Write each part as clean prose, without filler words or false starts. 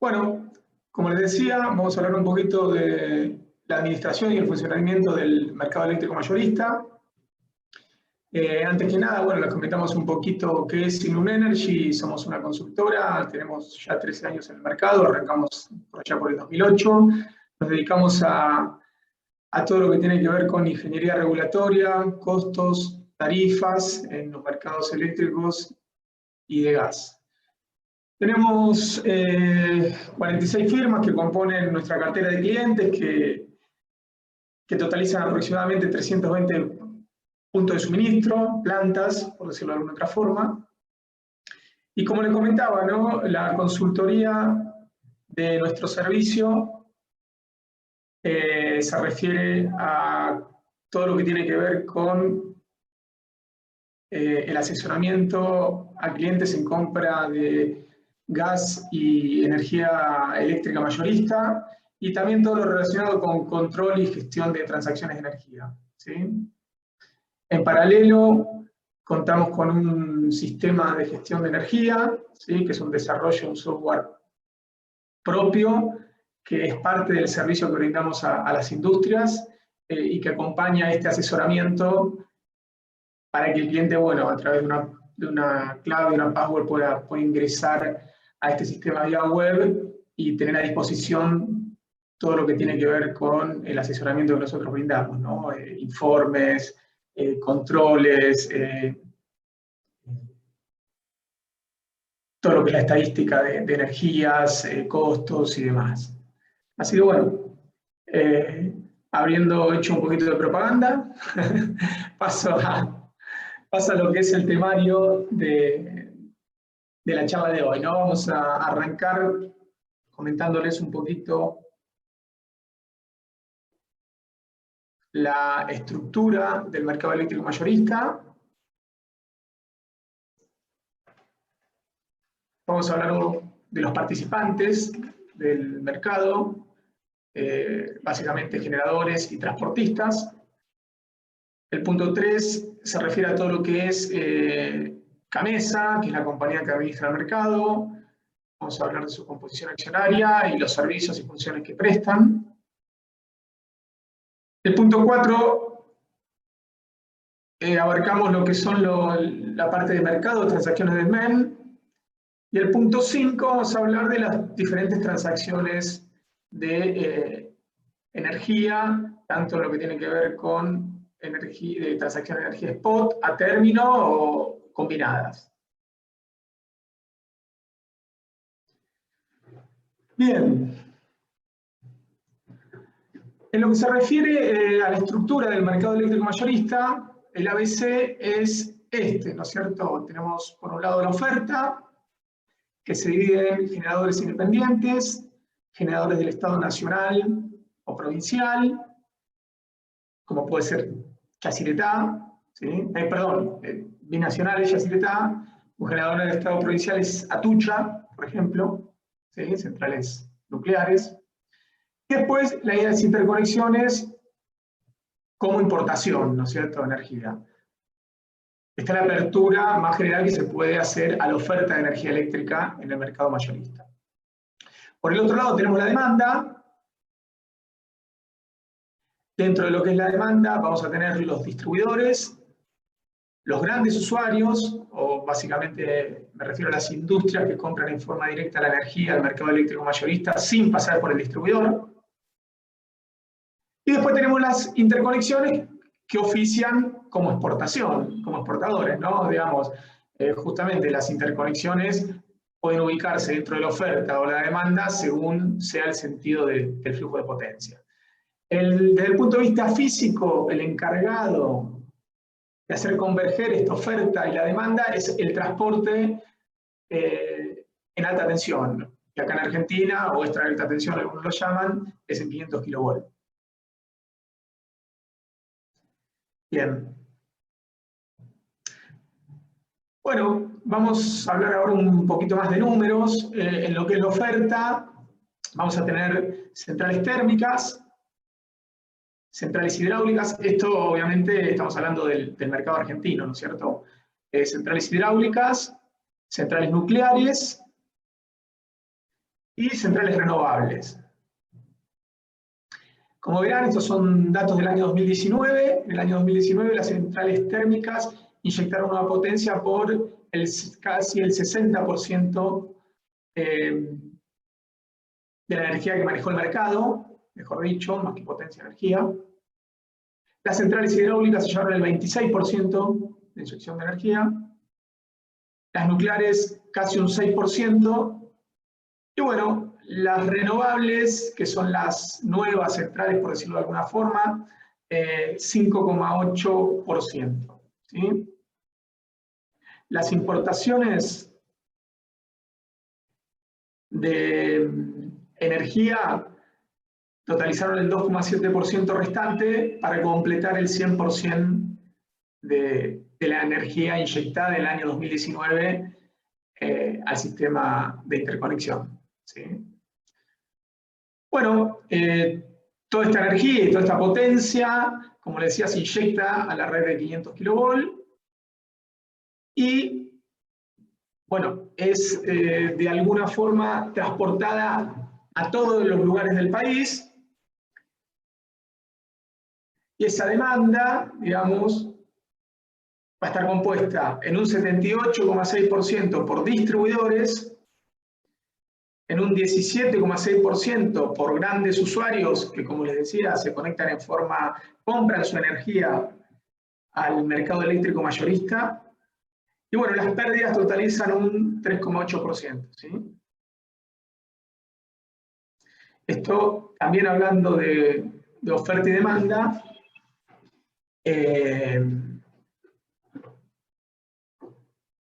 Bueno, como les decía, vamos a hablar un poquito de la administración y el funcionamiento del mercado eléctrico mayorista. Antes que nada, bueno, les comentamos un poquito qué es Sinun Energy. Somos una consultora, tenemos ya 13 años en el mercado, arrancamos por allá por el 2008. Nos dedicamos a todo lo que tiene que ver con ingeniería regulatoria, costos, tarifas en los mercados eléctricos y de gas. Tenemos 46 firmas que componen nuestra cartera de clientes que totalizan aproximadamente 320 puntos de suministro, plantas, por decirlo de alguna otra forma. Y como les comentaba, ¿no? La consultoría de nuestro servicio se refiere a todo lo que tiene que ver con el asesoramiento a clientes en compra de gas y energía eléctrica mayorista, y también todo lo relacionado con control y gestión de transacciones de energía, ¿sí? En paralelo, contamos con un sistema de gestión de energía, ¿sí? Que es un desarrollo de un software propio, que es parte del servicio que brindamos a las industrias y que acompaña este asesoramiento para que el cliente, bueno, a través de una clave, de una password, pueda ingresar a este sistema vía web y tener a disposición todo lo que tiene que ver con el asesoramiento que nosotros brindamos, ¿no? Informes, controles, todo lo que es la estadística de energías, costos y demás. Así que bueno, habiendo hecho un poquito de propaganda, paso a lo que es el temario de la charla de hoy, ¿no? Vamos a arrancar comentándoles un poquito la estructura del mercado eléctrico mayorista. Vamos a hablar de los participantes del mercado, básicamente generadores y transportistas. El punto 3 se refiere a todo lo que es CAMESA, que es la compañía que administra el mercado. Vamos a hablar de su composición accionaria y los servicios y funciones que prestan. El punto 4, abarcamos lo que son la parte de mercado, transacciones del MEN. Y el punto 5, vamos a hablar de las diferentes transacciones de energía, tanto lo que tiene que ver con transacciones de energía spot, a término o combinadas. Bien. En lo que se refiere a la estructura del mercado eléctrico mayorista, el ABC es este, ¿no es cierto? Tenemos por un lado la oferta, que se divide en generadores independientes, generadores del Estado nacional o provincial, como puede ser Yacyretá, ¿sí? Binacionales, Yacyretá. Un generador del Estado provincial es Atucha, por ejemplo, ¿sí? Centrales nucleares. Y después la idea de las interconexiones como importación, ¿no es cierto?, de energía. Esta es la apertura más general que se puede hacer a la oferta de energía eléctrica en el mercado mayorista. Por el otro lado tenemos la demanda. Dentro de lo que es la demanda vamos a tener los distribuidores, los grandes usuarios, o básicamente me refiero a las industrias que compran en forma directa la energía al mercado eléctrico mayorista sin pasar por el distribuidor. Y después tenemos las interconexiones que ofician como exportación, como exportadores, ¿no? Digamos, justamente las interconexiones pueden ubicarse dentro de la oferta o la demanda según sea el sentido del flujo de potencia. Desde el punto de vista físico, el encargado de hacer converger esta oferta y la demanda es el transporte en alta tensión, que acá en Argentina, o extra alta tensión, algunos lo llaman, es en 500 kV. Bien. Bueno, vamos a hablar ahora un poquito más de números. En lo que es la oferta, vamos a tener centrales térmicas, Centrales hidráulicas, esto obviamente estamos hablando del mercado argentino, ¿no es cierto? Centrales hidráulicas, centrales nucleares y centrales renovables. Como verán, estos son datos del año 2019. En el año 2019 las centrales térmicas inyectaron una potencia por casi el 60% de la energía que manejó el mercado, mejor dicho, más que potencia de energía. Las centrales hidráulicas se llevaron el 26% de inyección de energía. Las nucleares casi un 6%. Y bueno, las renovables, que son las nuevas centrales, por decirlo de alguna forma, 5,8%. ¿Sí? Las importaciones de energía totalizaron el 2,7% restante para completar el 100% de la energía inyectada en el año 2019 al sistema de interconexión. ¿Sí? Bueno, toda esta energía y toda esta potencia, como les decía, se inyecta a la red de 500 kV y, bueno, es de alguna forma transportada a todos los lugares del país. Y esa demanda, digamos, va a estar compuesta en un 78,6% por distribuidores, en un 17,6% por grandes usuarios que, como les decía, se conectan en forma, compran su energía al mercado eléctrico mayorista. Y bueno, las pérdidas totalizan un 3,8%. ¿Sí? Esto también hablando de oferta y demanda.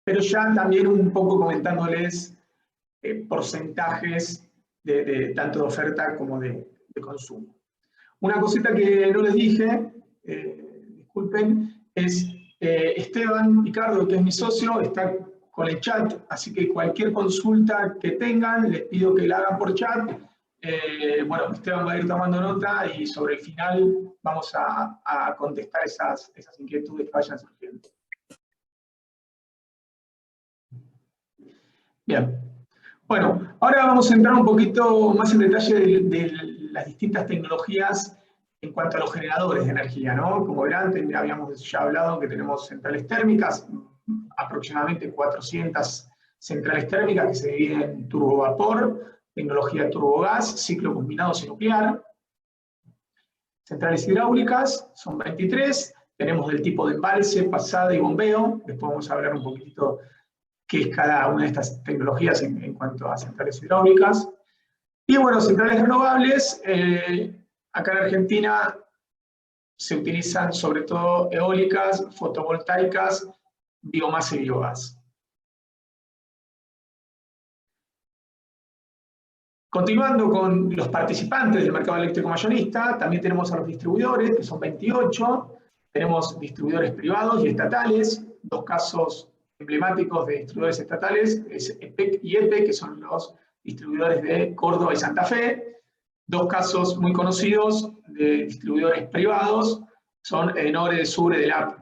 Pero ya también un poco comentándoles porcentajes tanto de oferta como de consumo. Una cosita que no les dije, disculpen, es Esteban Picardo, que es mi socio, está con el chat, así que cualquier consulta que tengan, les pido que la hagan por chat. Bueno, Esteban va a ir tomando nota y sobre el final vamos a contestar esas inquietudes que vayan surgiendo. Bien. Bueno, ahora vamos a entrar un poquito más en detalle de las distintas tecnologías en cuanto a los generadores de energía, ¿no? Como verán, habíamos ya hablado que tenemos centrales térmicas, aproximadamente 400 centrales térmicas que se dividen en turbovapor, tecnología turbogás, ciclo combinado y nuclear. Centrales hidráulicas son 23, tenemos del tipo de embalse, pasada y bombeo, después vamos a hablar un poquito qué es cada una de estas tecnologías en cuanto a centrales hidráulicas. Y bueno, centrales renovables, acá en Argentina se utilizan sobre todo eólicas, fotovoltaicas, biomasa y biogás. Continuando con los participantes del mercado eléctrico mayorista, también tenemos a los distribuidores, que son 28, tenemos distribuidores privados y estatales, dos casos emblemáticos de distribuidores estatales, es EPEC y EPE, que son los distribuidores de Córdoba y Santa Fe. Dos casos muy conocidos de distribuidores privados son Edenor, Edesur, Edelap.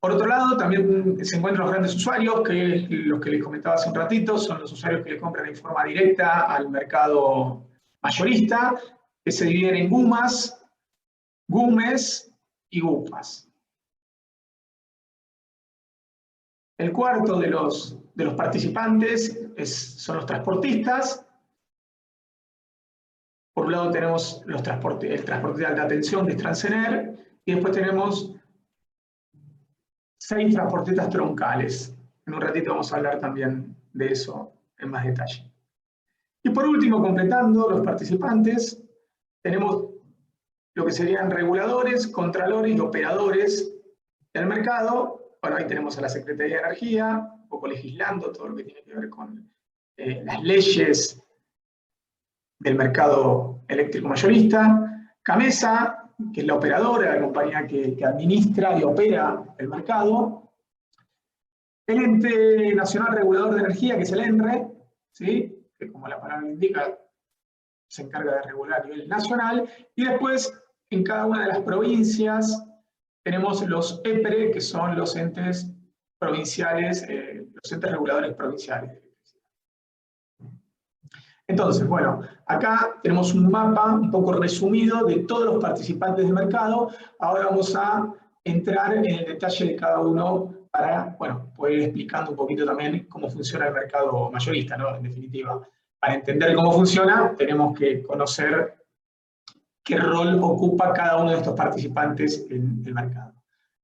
Por otro lado, también se encuentran los grandes usuarios, que es los que les comentaba hace un ratito, son los usuarios que le compran en forma directa al mercado mayorista, que se dividen en GUMAS, GUMES y GUPAS. El cuarto de los participantes son los transportistas. Por un lado tenemos el transporte de alta tensión, que es Transener, y después tenemos 6 transportistas troncales. En un ratito vamos a hablar también de eso en más detalle. Y por último, completando los participantes, tenemos lo que serían reguladores, contralores y operadores del mercado. Bueno, ahí tenemos a la Secretaría de Energía, un poco legislando todo lo que tiene que ver con las leyes del mercado eléctrico mayorista. CAMESA, que es la operadora, la compañía que administra y opera el mercado. El Ente Nacional Regulador de Energía, que es el ENRE, ¿sí? Que como la palabra indica, se encarga de regular a nivel nacional, y después en cada una de las provincias tenemos los EPRE, que son los entes provinciales, los entes reguladores provinciales. Entonces, bueno, acá tenemos un mapa un poco resumido de todos los participantes del mercado. Ahora vamos a entrar en el detalle de cada uno para, bueno, poder ir explicando un poquito también cómo funciona el mercado mayorista, ¿no? En definitiva, para entender cómo funciona, tenemos que conocer qué rol ocupa cada uno de estos participantes en el mercado.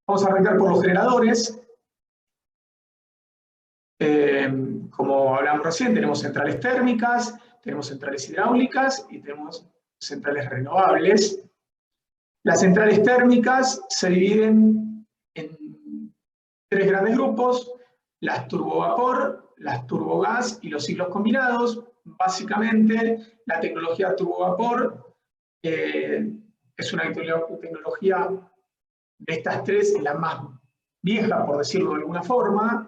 Vamos a arrancar por los generadores. Como hablamos recién, tenemos centrales térmicas, tenemos centrales hidráulicas y tenemos centrales renovables. Las centrales térmicas se dividen en 3 grandes grupos: las turbovapor, las turbogás y los ciclos combinados. Básicamente, la tecnología turbovapor es una tecnología de estas 3, es la más vieja, por decirlo de alguna forma,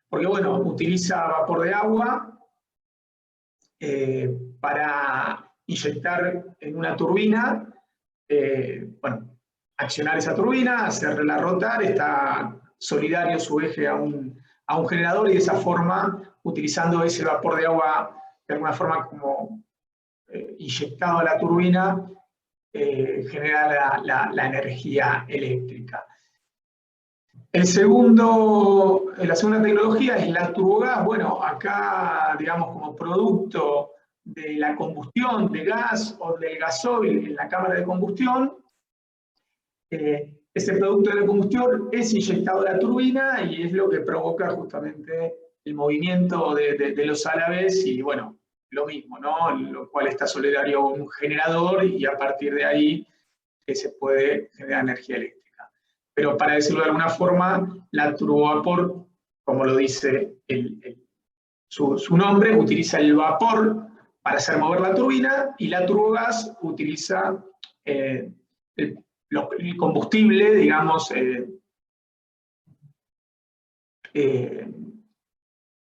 porque bueno, utiliza vapor de agua para inyectar en una turbina, bueno, accionar esa turbina, hacerla rotar, está solidario su eje a un generador, y de esa forma, utilizando ese vapor de agua de alguna forma como inyectado a la turbina, genera la energía eléctrica. La segunda tecnología es la turbogás. Bueno, acá, digamos, como producto de la combustión de gas o del gasoil en la cámara de combustión, ese producto de la combustión es inyectado a la turbina y es lo que provoca justamente el movimiento de los álabes y, bueno, lo mismo, ¿no? Lo cual está solidario a un generador y a partir de ahí se puede generar energía eléctrica. Pero para decirlo de alguna forma, la turbovapor, como lo dice su nombre, utiliza el vapor para hacer mover la turbina, y la turbogás utiliza el combustible, digamos,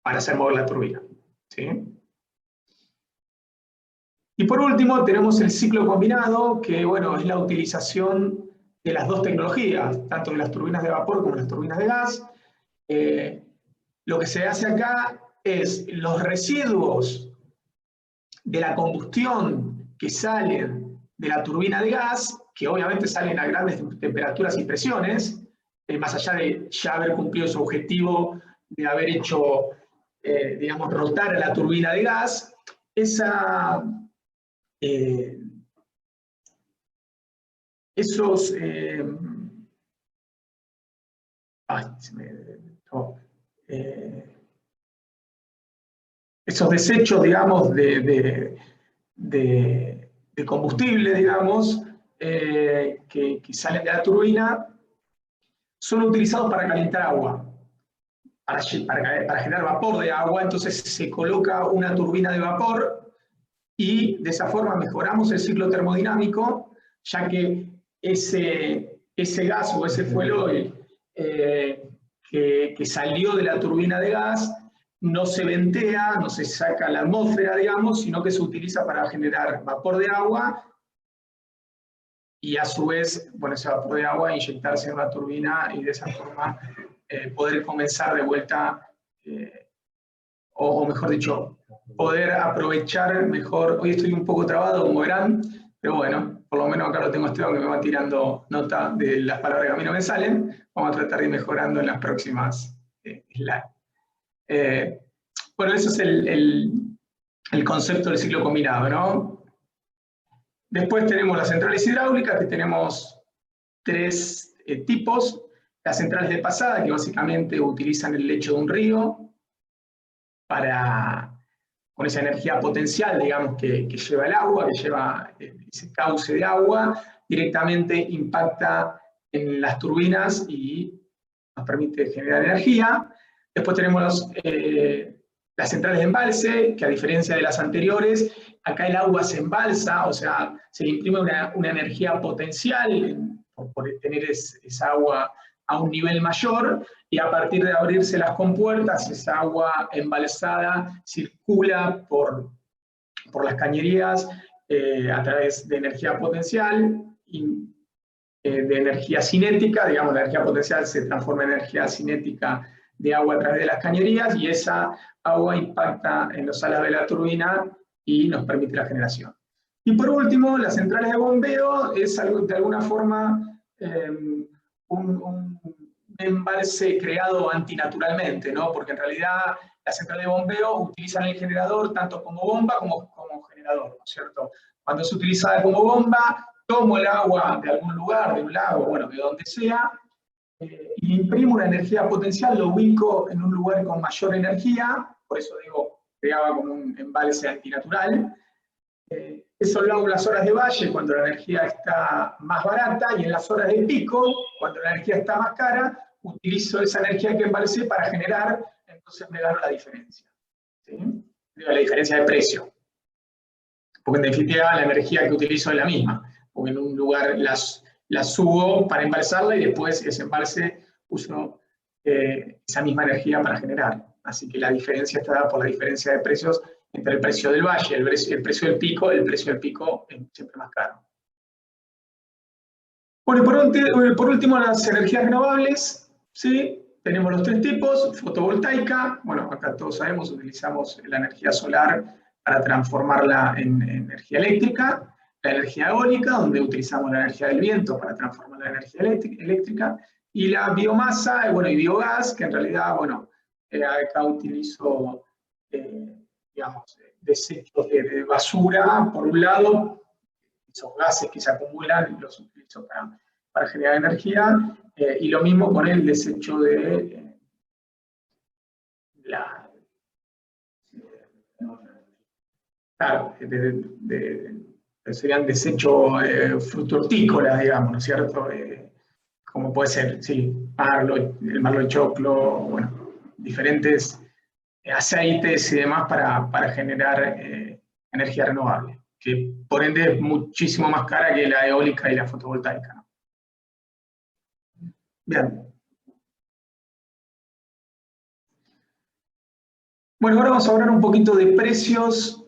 para hacer mover la turbina, ¿sí? Y por último tenemos el ciclo combinado, que bueno, es la utilización de las 2 tecnologías, tanto de las turbinas de vapor como las turbinas de gas. Lo que se hace acá es los residuos de la combustión que salen de la turbina de gas, que obviamente salen a grandes temperaturas y presiones, más allá de ya haber cumplido su objetivo de haber hecho, digamos, rotar a la turbina de gas, esos desechos, digamos, de combustible, digamos, que salen de la turbina, son utilizados para calentar agua, para generar vapor de agua. Entonces se coloca una turbina de vapor y de esa forma mejoramos el ciclo termodinámico, ya que ese gas o ese fuel oil que salió de la turbina de gas no se ventea, no se saca a la atmósfera, digamos, sino que se utiliza para generar vapor de agua y a su vez, bueno, ese vapor de agua inyectarse en una turbina y de esa forma poder comenzar de vuelta, o mejor dicho, poder aprovechar mejor. Hoy estoy un poco trabado, como verán, pero bueno, por lo menos acá lo tengo Esteban que me va tirando nota de las palabras que a mí no me salen. Vamos a tratar de ir mejorando en las próximas slides. Bueno, ese es el concepto del ciclo combinado, ¿no? Después tenemos las centrales hidráulicas, que tenemos 3 tipos. Las centrales de pasada, que básicamente utilizan el lecho de un río con esa energía potencial, digamos, que lleva el agua, que lleva ese cauce de agua, directamente impacta en las turbinas y nos permite generar energía. Después tenemos las centrales de embalse, que a diferencia de las anteriores, acá el agua se embalsa, o sea, se le imprime una energía potencial por tener esa agua a un nivel mayor, y a partir de abrirse las compuertas, esa agua embalsada circula por por las cañerías a través de energía potencial y de energía cinética. Digamos, la energía potencial se transforma en energía cinética de agua a través de las cañerías, y esa agua impacta en los alas de la turbina y nos permite la generación. Y por último, las centrales de bombeo es algo, de alguna forma un embalse creado antinaturalmente, ¿no? Porque en realidad las centrales de bombeo utilizan el generador tanto como bomba como generador, ¿no es cierto? Cuando es utilizada como bomba, tomo el agua de algún lugar, de un lago, bueno, de donde sea, y imprimo una energía potencial, lo ubico en un lugar con mayor energía, por eso digo, creaba como un embalse antinatural. Eso lo hago en las horas de valle, cuando la energía está más barata, y en las horas de pico, cuando la energía está más cara, utilizo esa energía que embalsé para generar, entonces me gano la diferencia. ¿Sí? La diferencia de precio. Porque en definitiva la energía que utilizo es la misma, porque en un lugar la subo para embalsarla y después ese embalse uso esa misma energía para generar. Así que la diferencia está dada por la diferencia de precios entre el precio del valle, el precio del pico es siempre más caro. Bueno, y por último, las energías renovables, ¿sí? Tenemos los tres tipos: fotovoltaica, bueno, acá todos sabemos, utilizamos la energía solar para transformarla en energía eléctrica; la energía eólica, donde utilizamos la energía del viento para transformar la energía eléctrica; y la biomasa, bueno, y biogás, que en realidad, bueno, acá utilizo, digamos, desechos de basura, por un lado, esos gases que se acumulan los utilizo para generar energía, y lo mismo con el desecho de claro, serían desechos frutortícolas, digamos, ¿no es cierto? Como puede ser, sí, el marlo de choclo, bueno, diferentes aceites y demás para generar energía renovable, que por ende es muchísimo más cara que la eólica y la fotovoltaica, ¿no? Bien. Bueno, ahora vamos a hablar un poquito de precios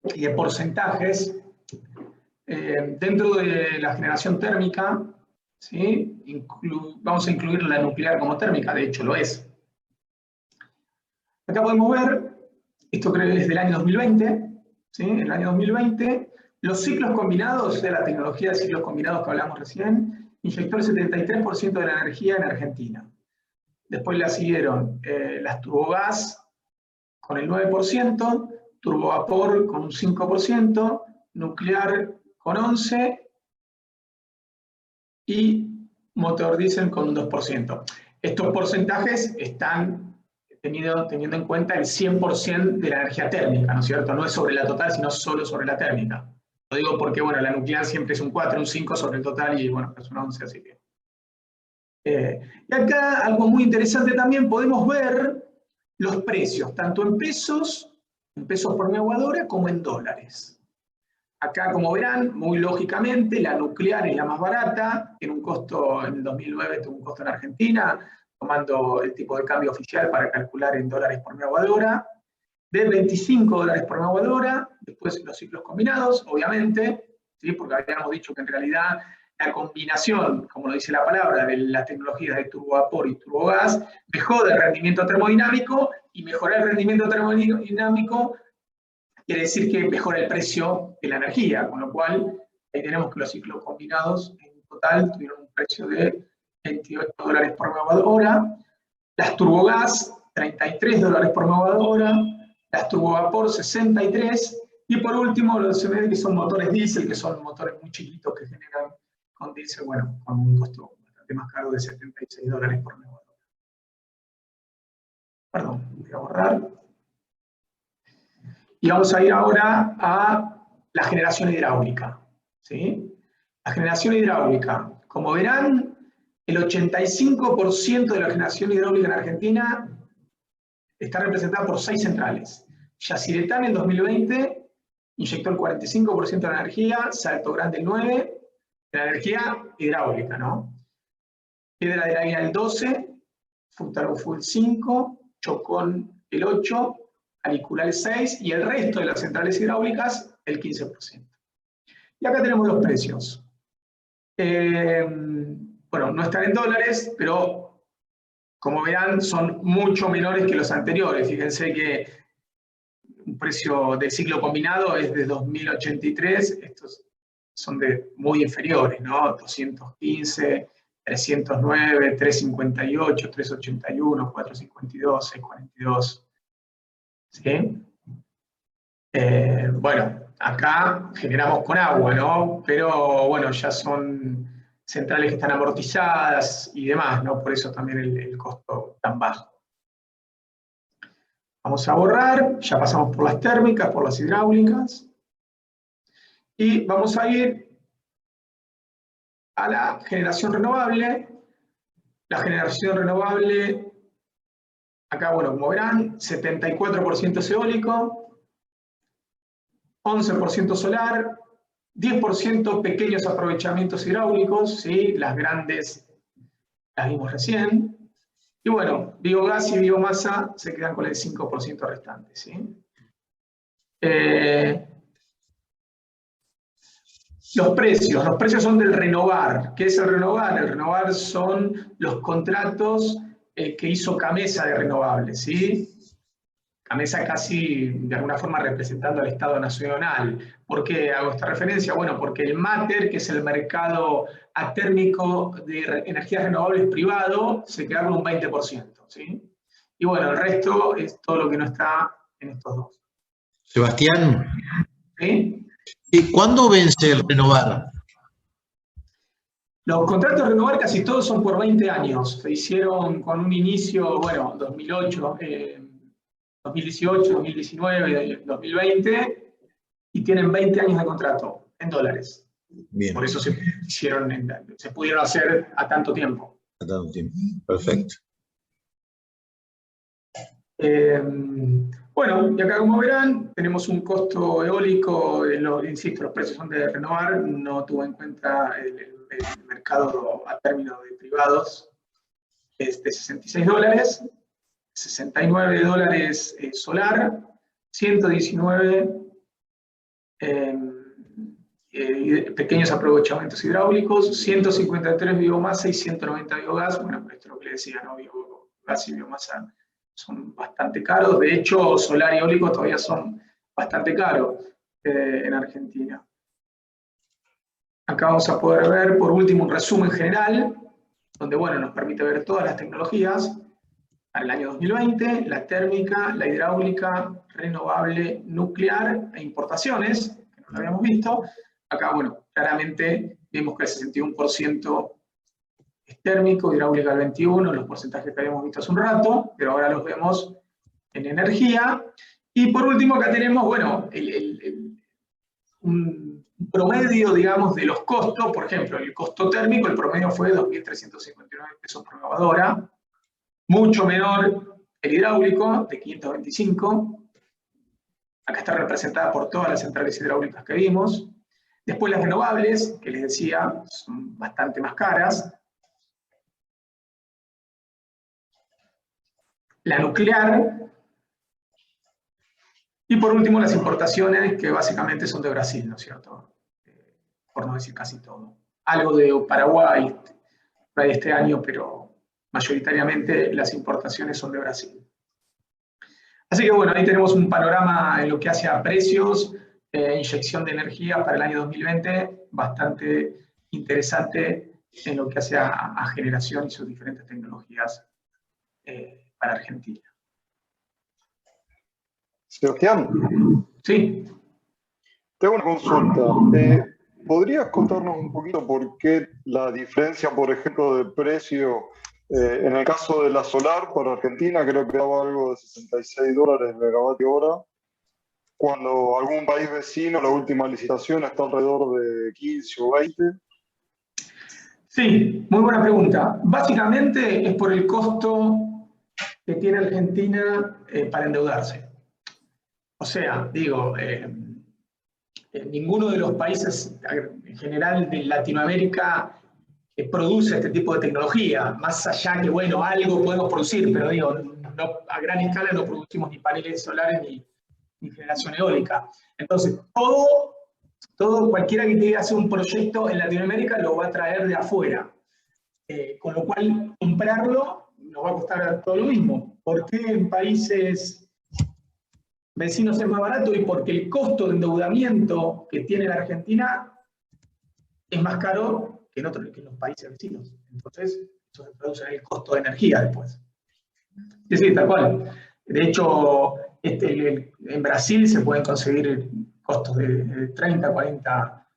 y de porcentajes. Dentro de la generación térmica, ¿sí? Vamos a incluir la nuclear como térmica, de hecho lo es. Acá podemos ver, esto creo que es del año 2020, ¿sí? En el año 2020, los ciclos combinados, de la tecnología de ciclos combinados que hablamos recién, inyectó el 73% de la energía en Argentina. Después la siguieron las turbogás con el 9%, turbovapor con un 5%, nuclear con 11% y motor diésel con un 2%. Estos porcentajes están teniendo en cuenta el 100% de la energía térmica, ¿no es cierto? No es sobre la total, sino solo sobre la térmica. Lo digo porque, bueno, la nuclear siempre es un 4, un 5 sobre el total, y bueno, es un 11, así que... y acá algo muy interesante también, podemos ver los precios, tanto en pesos por megawatt-hora, como en dólares. Acá, como verán, muy lógicamente, la nuclear es la más barata, tiene un costo, en el 2009 tuvo un costo en Argentina, tomando el tipo de cambio oficial para calcular en dólares por megawatt-hora, de 25 dólares por megawatt-hora. Después los ciclos combinados, obviamente, ¿sí? Porque habíamos dicho que en realidad la combinación, como lo dice la palabra, de las tecnologías de turbovapor y turbogás, mejora el rendimiento termodinámico, y mejorar el rendimiento termodinámico quiere decir que mejora el precio de la energía, con lo cual ahí tenemos que los ciclos combinados en total tuvieron un precio de 28 dólares por megawatt-hora, las turbogás 33 dólares por megawatt-hora, las turbovapor 63, y por último los CMD, que son motores diésel, que son motores muy chiquitos que generan con diésel, bueno, con un costo bastante más caro de 76 dólares por megawatt-hora. Perdón, voy a borrar. Y vamos a ir ahora a la generación hidráulica, ¿sí? La generación hidráulica, como verán, el 85% de la generación hidráulica en Argentina está representada por 6 centrales. Yacyretá en 2020 inyectó el 45% de la energía, Salto Grande el 9%, de la energía hidráulica, ¿no? Piedra del Águila el 12%, Frutaró el 5%, Chocón el 8%, Auricular el 6%, y el resto de las centrales hidráulicas el 15%. Y acá tenemos los precios. Bueno, no están en dólares, pero como verán son mucho menores que los anteriores. Fíjense que un precio de ciclo combinado es de 2.083, estos son muy inferiores, ¿no? 215, 309, 358, 381, 452, 642. ¿Sí? Bueno, acá generamos con agua, ¿no? Pero bueno, ya son centrales que están amortizadas y demás, ¿no? Por eso también el costo tan bajo. Vamos a borrar, ya pasamos por las térmicas, por las hidráulicas, y vamos a ir a la generación renovable. La generación renovable, acá, bueno, como verán, 74% eólico, 11% solar, 10% pequeños aprovechamientos hidráulicos, ¿sí? Las grandes las vimos recién. Y bueno, biogás y biomasa se quedan con el 5% restante, ¿sí? Los precios son del renovar. ¿Qué es el renovar? El renovar son los contratos que hizo Camesa de renovables, ¿sí? Camesa casi de alguna forma representando al Estado Nacional. ¿Por qué hago esta referencia? Bueno, porque el MATER, que es el mercado atérmico de energías renovables privado, se queda con un 20%, ¿sí? Y bueno, el resto es todo lo que no está en estos dos. Sebastián, ¿Sí? ¿y cuándo vence el renovar? Los contratos de renovar casi todos son por 20 años. Se hicieron con un inicio, bueno, 2008, 2018, 2019, 2020, y tienen 20 años de contrato en dólares. Bien. Por eso se pudieron hacer a tanto tiempo. A tanto tiempo. Perfecto. Bueno, y acá como verán, tenemos un costo eólico, insisto, los precios son de renovar, no tuvo en cuenta el mercado a término de privados, es de $66, $69 solar, 119 pequeños aprovechamientos hidráulicos, 153 biomasa y 190 biogás. Bueno, esto es lo que le decía, ¿no? Biogás y biomasa son bastante caros. De hecho, solar y eólico todavía son bastante caros en Argentina. Acá vamos a poder ver, por último, un resumen general, donde, bueno, nos permite ver todas las tecnologías para el año 2020, la térmica, la hidráulica, renovable, nuclear e importaciones, que no lo habíamos visto. Acá, bueno, claramente vemos que el 61% es térmico, hidráulica el 21%, los porcentajes que habíamos visto hace un rato, pero ahora los vemos en energía. Y por último, acá tenemos, bueno, un promedio, digamos, de los costos. Por ejemplo, el costo térmico, el promedio fue 2.359 pesos por lavadora, mucho menor el hidráulico, de 525. Acá está representada por todas las centrales hidráulicas que vimos. Después las renovables, que les decía, son bastante más caras. La nuclear. Y por último las importaciones, que básicamente son de Brasil, ¿no es cierto? Por no decir casi todo. Algo de Paraguay este año, pero mayoritariamente las importaciones son de Brasil. Así que bueno, ahí tenemos un panorama en lo que hace a precios, inyección de energía para el año 2020, bastante interesante en lo que hace a generación y sus diferentes tecnologías para Argentina. Sebastián. Sí. Tengo una consulta. ¿Podrías contarnos un poquito por qué la diferencia, por ejemplo, de precio en el caso de la solar para Argentina, creo que daba algo de $66 el megavatio hora, cuando algún país vecino, la última licitación está alrededor de 15 o 20? Sí, muy buena pregunta. Básicamente es por el costo que tiene Argentina para endeudarse. O sea, digo, ninguno de los países en general de Latinoamérica produce este tipo de tecnología, más allá que, bueno, algo podemos producir, pero digo, a gran escala no producimos ni paneles solares ni generación eólica. Entonces, cualquiera que quiera hacer un proyecto en Latinoamérica lo va a traer de afuera. Con lo cual, comprarlo nos va a costar todo lo mismo. ¿Por qué en países vecinos es más barato? Y porque el costo de endeudamiento que tiene la Argentina es más caro que en los países vecinos. Entonces, eso se traduce en el costo de energía después. Sí, tal cual. De hecho, en Brasil se pueden conseguir costos de 30, 40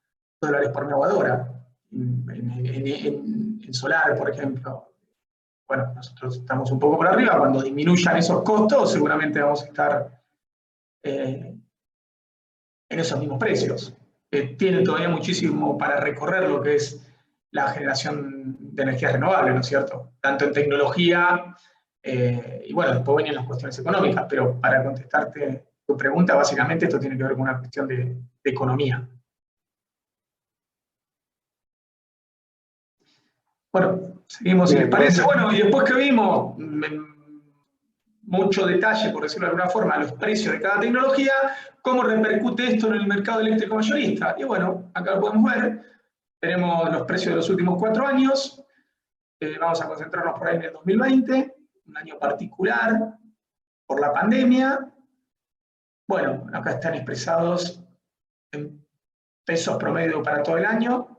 dólares por megawatt-hora en solar, por ejemplo. Bueno, nosotros estamos un poco por arriba. Cuando disminuyan esos costos, seguramente vamos a estar en esos mismos precios. Tienen todavía muchísimo para recorrer lo que es la generación de energías renovables, ¿no es cierto? Tanto en tecnología, y bueno, después vienen las cuestiones económicas, pero para contestarte tu pregunta, básicamente esto tiene que ver con una cuestión de economía. Bueno, seguimos si les parece. Bueno, y después que vimos mucho detalle, por decirlo de alguna forma, los precios de cada tecnología, ¿cómo repercute esto en el mercado eléctrico mayorista? Y bueno, acá lo podemos ver. Tenemos los precios de los últimos 4 años. Vamos a concentrarnos por ahí en el 2020, un año particular por la pandemia. Bueno, acá están expresados en pesos promedio para todo el año,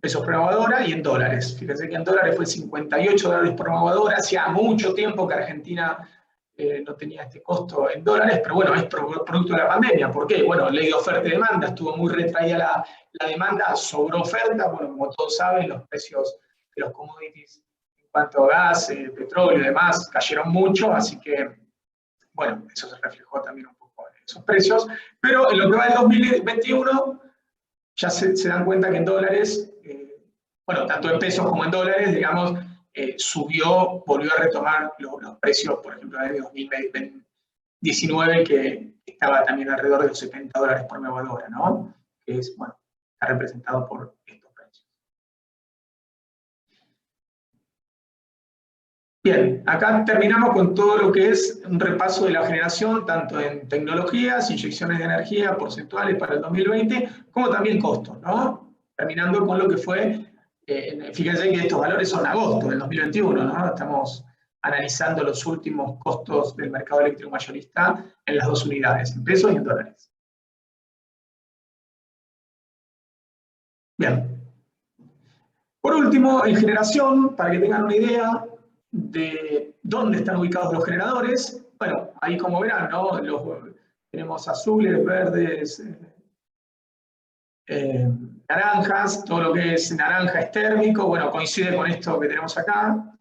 pesos por megawatt-hora y en dólares. Fíjense que en dólares fue 58 dólares por megawatt-hora. Hacía mucho tiempo que Argentina no tenía este costo en dólares, pero bueno, es producto de la pandemia. ¿Por qué? Bueno, ley de oferta y demanda, estuvo muy retraída la demanda, sobró oferta. Bueno, como todos saben, los precios de los commodities en cuanto a gas, petróleo y demás cayeron mucho, así que, bueno, eso se reflejó también un poco en esos precios. Pero en lo que va del 2021, ya se dan cuenta que en dólares, bueno, tanto en pesos como en dólares, digamos, volvió a retomar los precios, por ejemplo, del 2019, que estaba también alrededor de los 70 dólares por megawatt-hora, ¿no? Que es, bueno, está representado por estos precios. Bien, acá terminamos con todo lo que es un repaso de la generación, tanto en tecnologías, inyecciones de energía porcentuales para el 2020, como también costos, ¿no? Terminando con lo que fue, fíjense que estos valores son agosto del 2021, ¿no? Estamos analizando los últimos costos del mercado eléctrico mayorista en las 2 unidades, en pesos y en dólares. Bien. Por último, en generación, para que tengan una idea de dónde están ubicados los generadores. Bueno, ahí como verán, ¿no? Tenemos azules, verdes, naranjas. Todo lo que es naranja es térmico. Bueno, coincide con esto que tenemos acá.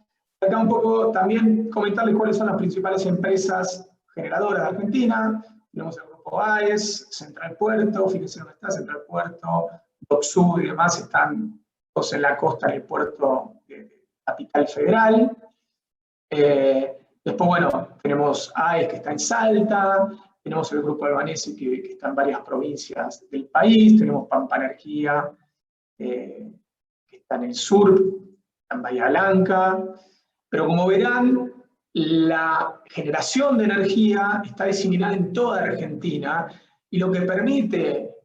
Acá un poco también comentarles cuáles son las principales empresas generadoras de Argentina. Tenemos el grupo AES, Central Puerto, fíjense dónde está Central Puerto, Docsud y demás están todos en la costa del puerto de Capital Federal. Después, bueno, tenemos AES que está en Salta, tenemos el grupo Albanese que está en varias provincias del país, tenemos Pampa Energía que está en el sur, en Bahía Blanca, pero como verán, la generación de energía está diseminada en toda Argentina y lo que permite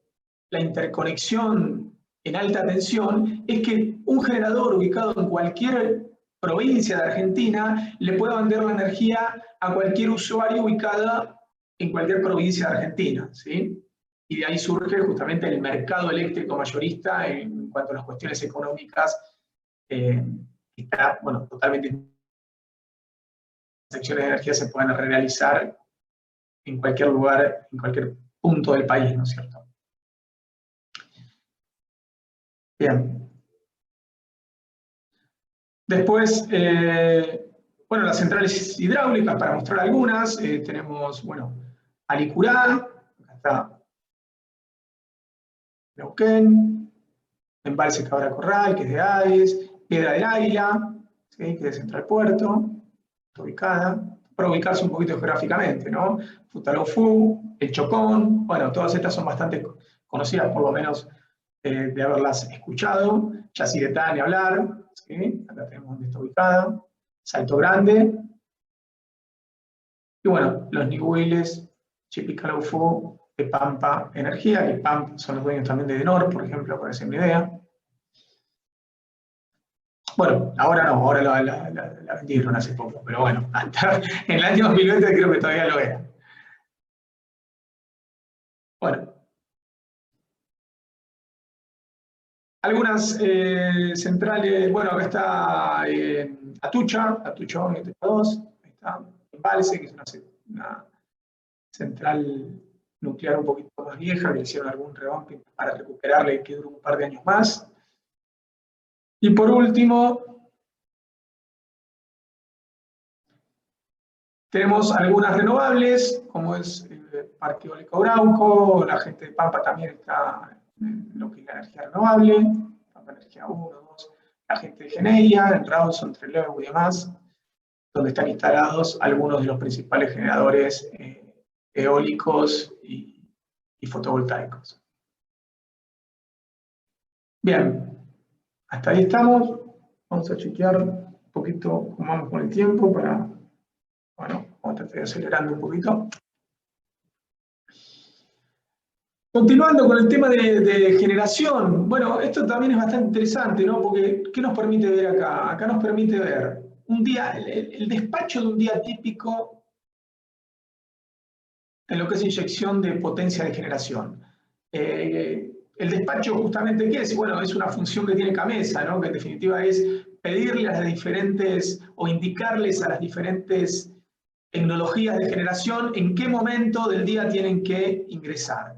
la interconexión en alta tensión es que un generador ubicado en cualquier provincia de Argentina le pueda vender la energía a cualquier usuario ubicada en cualquier provincia de Argentina, ¿sí? Y de ahí surge justamente el mercado eléctrico mayorista en cuanto a las cuestiones económicas, está, bueno, totalmente. Las secciones de energía se pueden realizar en cualquier lugar, en cualquier punto del país, ¿no es cierto? Bien. Después, bueno, las centrales hidráulicas, para mostrar algunas, tenemos, bueno, Alicurá, acá está Neuquén, Embalse Cabra Corral, que es de AES, Piedra del Águila, ¿sí? Que es de Central Puerto, está ubicada, para ubicarse un poquito geográficamente, ¿no? Futalofú, El Chocón, bueno, todas estas son bastante conocidas, por lo menos de haberlas escuchado. Yacyretá, ni hablar, ¿sí? Acá tenemos donde está ubicada. Salto Grande, Y bueno, los Nihuiles, Chipicalufú, de Pampa Energía, que Pampa son los dueños también de Edenor, por ejemplo, para hacer una idea. Bueno, ahora no, ahora la vendieron hace poco, pero bueno, hasta en el año 2020 creo que todavía lo era. Bueno. Algunas centrales, bueno, acá está Atucha 1 y Atucha 2, ahí está Embalse, que es una central nuclear un poquito más vieja, que hicieron algún revamping para recuperarla y que dure un par de años más. Y por último, tenemos algunas renovables, como es el Parque Eólico Brauco, la gente de Pampa también está en lo que es la energía renovable, Pampa Energía 1, 2, la gente de Geneia, en Rawson, Trelew y demás, donde están instalados algunos de los principales generadores eólicos y fotovoltaicos. Bien, hasta ahí estamos. Vamos a chequear un poquito cómo vamos con el tiempo para, bueno, vamos a estar acelerando un poquito. Continuando con el tema de generación, bueno, esto también es bastante interesante, ¿no? Porque, ¿qué nos permite ver acá? Acá nos permite ver un día, el despacho de un día típico en lo que es inyección de potencia de generación. El despacho justamente, ¿qué es? Bueno, es una función que tiene Camesa, ¿no? Que en definitiva es pedirle a las diferentes, o indicarles a las diferentes tecnologías de generación en qué momento del día tienen que ingresar.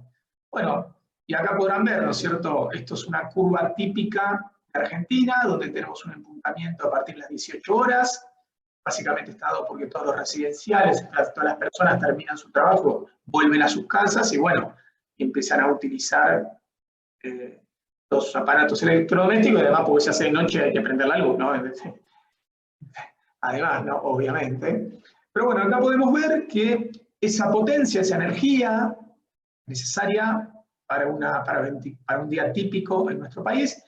Bueno, y acá podrán ver, ¿no es cierto? Esto es una curva típica de Argentina, donde tenemos un empuntamiento a partir de las 18 horas, básicamente está dado porque todos los residenciales, todas las personas terminan su trabajo, vuelven a sus casas y bueno, empiezan a utilizar los aparatos electrodomésticos, y además porque se hace de noche hay que prender la luz, ¿no? Además, ¿no? Obviamente. Pero bueno, acá podemos ver que esa potencia, esa energía necesaria para un día típico en nuestro país,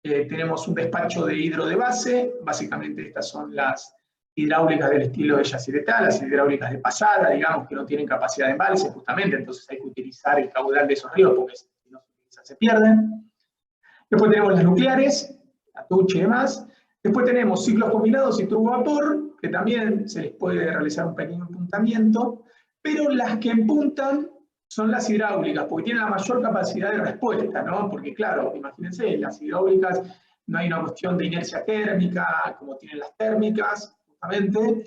tenemos un despacho de hidro de base, básicamente estas son las hidráulicas del estilo de Yacyretá, las hidráulicas de pasada, digamos, que no tienen capacidad de embalse justamente, entonces hay que utilizar el caudal de esos ríos porque si no se utilizan se pierden. Después tenemos las nucleares, Atucha y demás. Después tenemos ciclos combinados y turbovapor, que también se les puede realizar un pequeño empuntamiento, pero las que empuntan son las hidráulicas, porque tienen la mayor capacidad de respuesta, ¿no? Porque claro, imagínense, las hidráulicas no hay una cuestión de inercia térmica, como tienen las térmicas, justamente,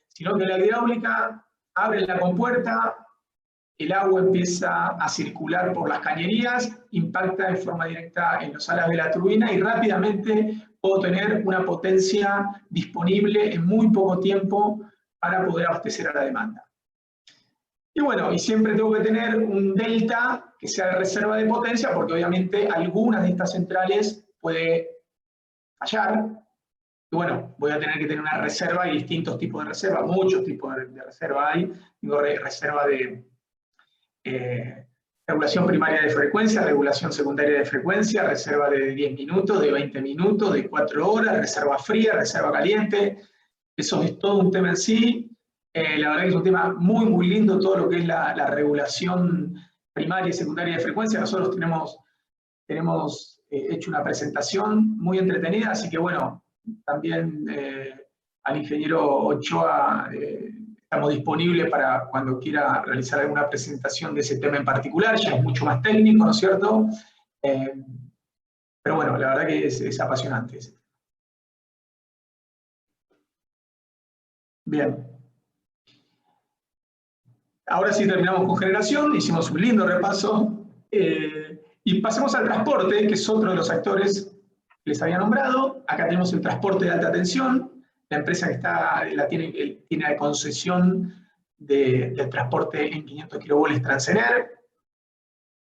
sino que la hidráulica abre la compuerta, el agua empieza a circular por las cañerías, impacta de forma directa en los alas de la turbina y rápidamente puedo tener una potencia disponible en muy poco tiempo para poder abastecer a la demanda. Y bueno, y siempre tengo que tener un delta que sea de reserva de potencia, porque obviamente algunas de estas centrales puede fallar. Y bueno, voy a tener que tener una reserva y distintos tipos de reserva, muchos tipos de reserva hay. Tengo reserva de regulación primaria de frecuencia, regulación secundaria de frecuencia, reserva de 10 minutos, de 20 minutos, de 4 horas, reserva fría, reserva caliente. Eso es todo un tema en sí. La verdad que es un tema muy, muy lindo todo lo que es la regulación primaria y secundaria de frecuencia. Nosotros tenemos hecho una presentación muy entretenida, así que bueno, también al ingeniero Ochoa estamos disponibles para cuando quiera realizar alguna presentación de ese tema en particular, ya es mucho más técnico, ¿no es cierto? Pero bueno, la verdad que es apasionante. Bien. Ahora sí terminamos con generación, hicimos un lindo repaso. Y pasemos al transporte, que es otro de los actores que les había nombrado. Acá tenemos el transporte de alta tensión, la empresa que tiene la concesión del transporte en 500 kV Transener.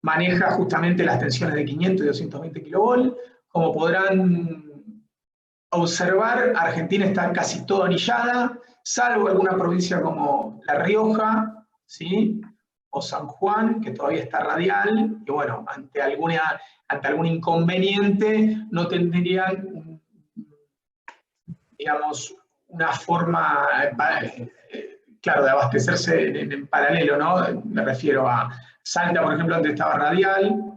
Maneja justamente las tensiones de 500 y 220 kV. Como podrán observar, Argentina está casi toda anillada, salvo alguna provincia como La Rioja, ¿sí? O San Juan, que todavía está radial, y bueno, ante algún inconveniente no tendrían, digamos, una forma claro, de abastecerse en paralelo, ¿no? Me refiero a Salta, por ejemplo, antes estaba radial,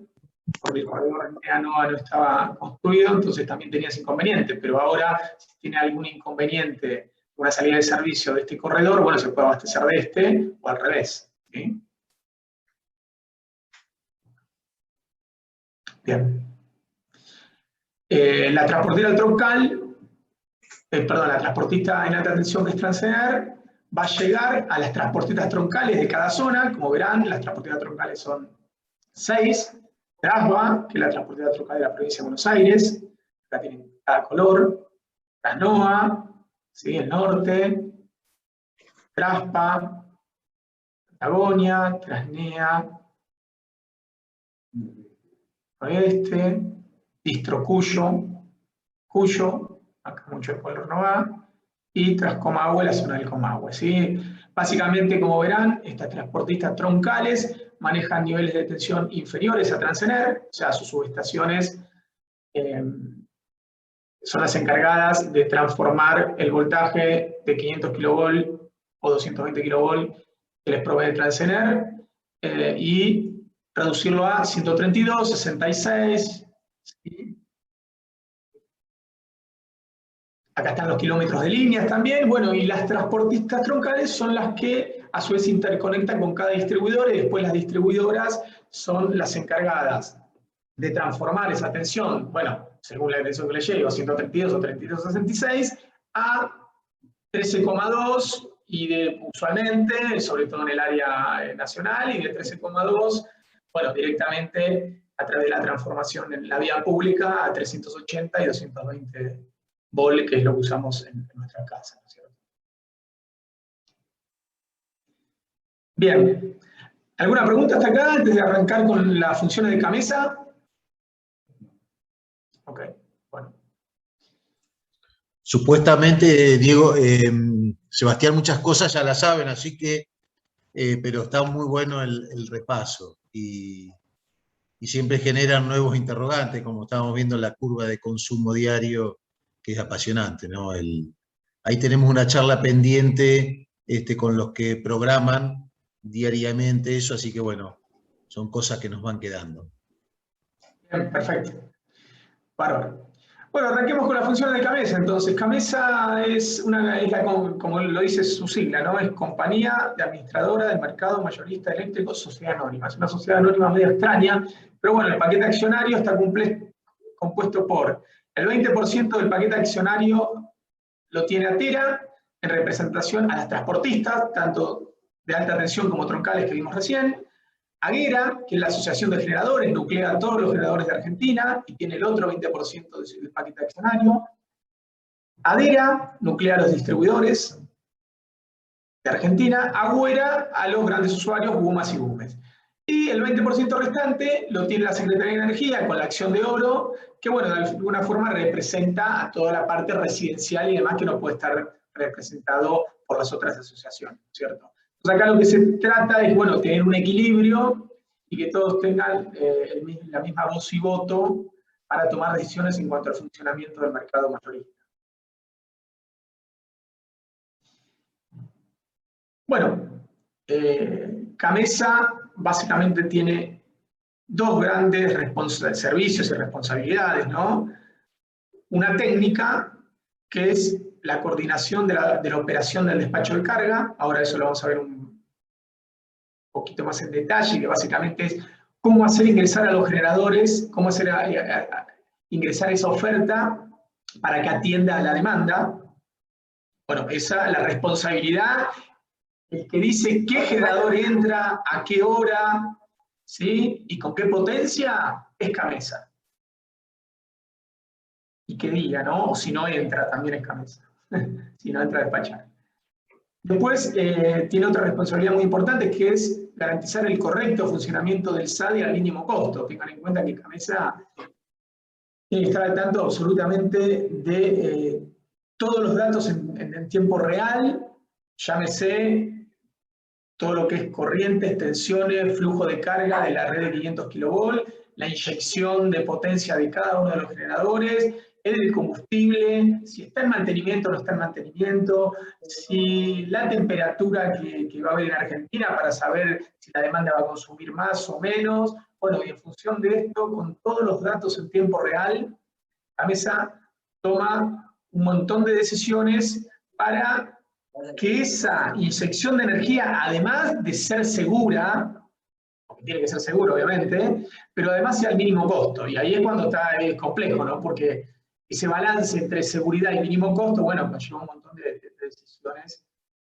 porque el corredor NEA-NOA no estaba construido, entonces también tenía ese inconveniente, pero ahora, si tiene algún inconveniente, una salida de servicio de este corredor, bueno, se puede abastecer de este, o al revés, ¿sí? Bien. La transportista troncal, perdón, la transportista en alta tensión que es Transener, va a llegar a las transportistas troncales de cada zona. Como verán, las transportistas troncales son 6. Trasva, que es la transportista troncal de la provincia de Buenos Aires, acá tienen cada color. Trasnoa, ¿sí? El norte. Traspa, Patagonia, Trasnea, oeste. Distro Cuyo, acá mucho el color no va, y Trascomahue, la zona del Comahue, ¿sí? Básicamente, como verán, estas transportistas troncales manejan niveles de tensión inferiores a Transener, o sea, sus subestaciones son las encargadas de transformar el voltaje de 500 kV o 220 kV que les provee Transener y reducirlo a 132, 66, ¿sí? Acá están los kilómetros de líneas también. Bueno, y las transportistas troncales son las que a su vez interconectan con cada distribuidor y después las distribuidoras son las encargadas de transformar esa tensión, bueno, según la tensión que le llegue, 132 o 3266, a 13,2 y usualmente, sobre todo en el área nacional, y de 13,2, bueno, directamente a través de la transformación en la vía pública a 380 y 220 volt, que es lo que usamos en nuestra casa, ¿no es cierto? Bien. ¿Alguna pregunta hasta acá antes de arrancar con las funciones de CAMESA? Ok, bueno. Supuestamente, Diego, Sebastián, muchas cosas ya las saben, así que, pero está muy bueno el repaso y siempre generan nuevos interrogantes, como estamos viendo en la curva de consumo diario, que es apasionante, ¿no? Ahí tenemos una charla pendiente con los que programan diariamente eso, así que bueno, son cosas que nos van quedando. Bien, perfecto. Bárbaro. Bueno, arranquemos con la función de CAMESA. Entonces, CAMESA es como lo dice su sigla, ¿no? Es Compañía de Administradora del Mercado Mayorista Eléctrico Sociedad Anónima. Es una sociedad anónima medio extraña, pero bueno, el paquete accionario está compuesto por el 20% del paquete accionario lo tiene ATERA en representación a las transportistas, tanto de alta tensión como troncales que vimos recién. AGERA, que es la Asociación de Generadores, nuclea a todos los generadores de Argentina y tiene el otro 20% del paquete accionario. ADERA, nuclea a los distribuidores de Argentina. AGUERA, a los grandes usuarios, GUMAS y GUMES. Y el 20% restante lo tiene la Secretaría de Energía con la acción de oro, que bueno, de alguna forma representa a toda la parte residencial y demás que no puede estar representado por las otras asociaciones, ¿cierto? Entonces acá lo que se trata es, bueno, tener un equilibrio y que todos tengan la misma voz y voto para tomar decisiones en cuanto al funcionamiento del mercado mayorista. Bueno, CAMESA básicamente tiene dos grandes servicios y responsabilidades, ¿no? Una técnica, que es la coordinación de la operación del despacho de carga. Ahora eso lo vamos a ver un poquito más en detalle, que básicamente es cómo hacer ingresar a los generadores, cómo hacer ingresar esa oferta para que atienda a la demanda. Bueno, esa, la responsabilidad, el que dice qué generador entra, a qué hora, ¿sí? Y con qué potencia, es CAMESA. Y que diga, ¿no? O si no entra, también es CAMESA. Si no entra a despachar. Después tiene otra responsabilidad muy importante, que es garantizar el correcto funcionamiento del SADE al mínimo costo. Tengan en cuenta que CAMESA tiene que estar al tanto absolutamente de todos los datos en tiempo real, llámese todo lo que es corrientes, tensiones, flujo de carga de la red de 500 kV, la inyección de potencia de cada uno de los generadores, el combustible, si está en mantenimiento o no está en mantenimiento, si la temperatura que va a haber en Argentina para saber si la demanda va a consumir más o menos. Bueno, y en función de esto, con todos los datos en tiempo real, Gamesa toma un montón de decisiones para que esa inyección de energía, además de ser segura, porque tiene que ser seguro obviamente, pero además sea al mínimo costo. Y ahí es cuando está complejo, ¿no? Porque ese balance entre seguridad y mínimo costo, bueno, conlleva un montón de decisiones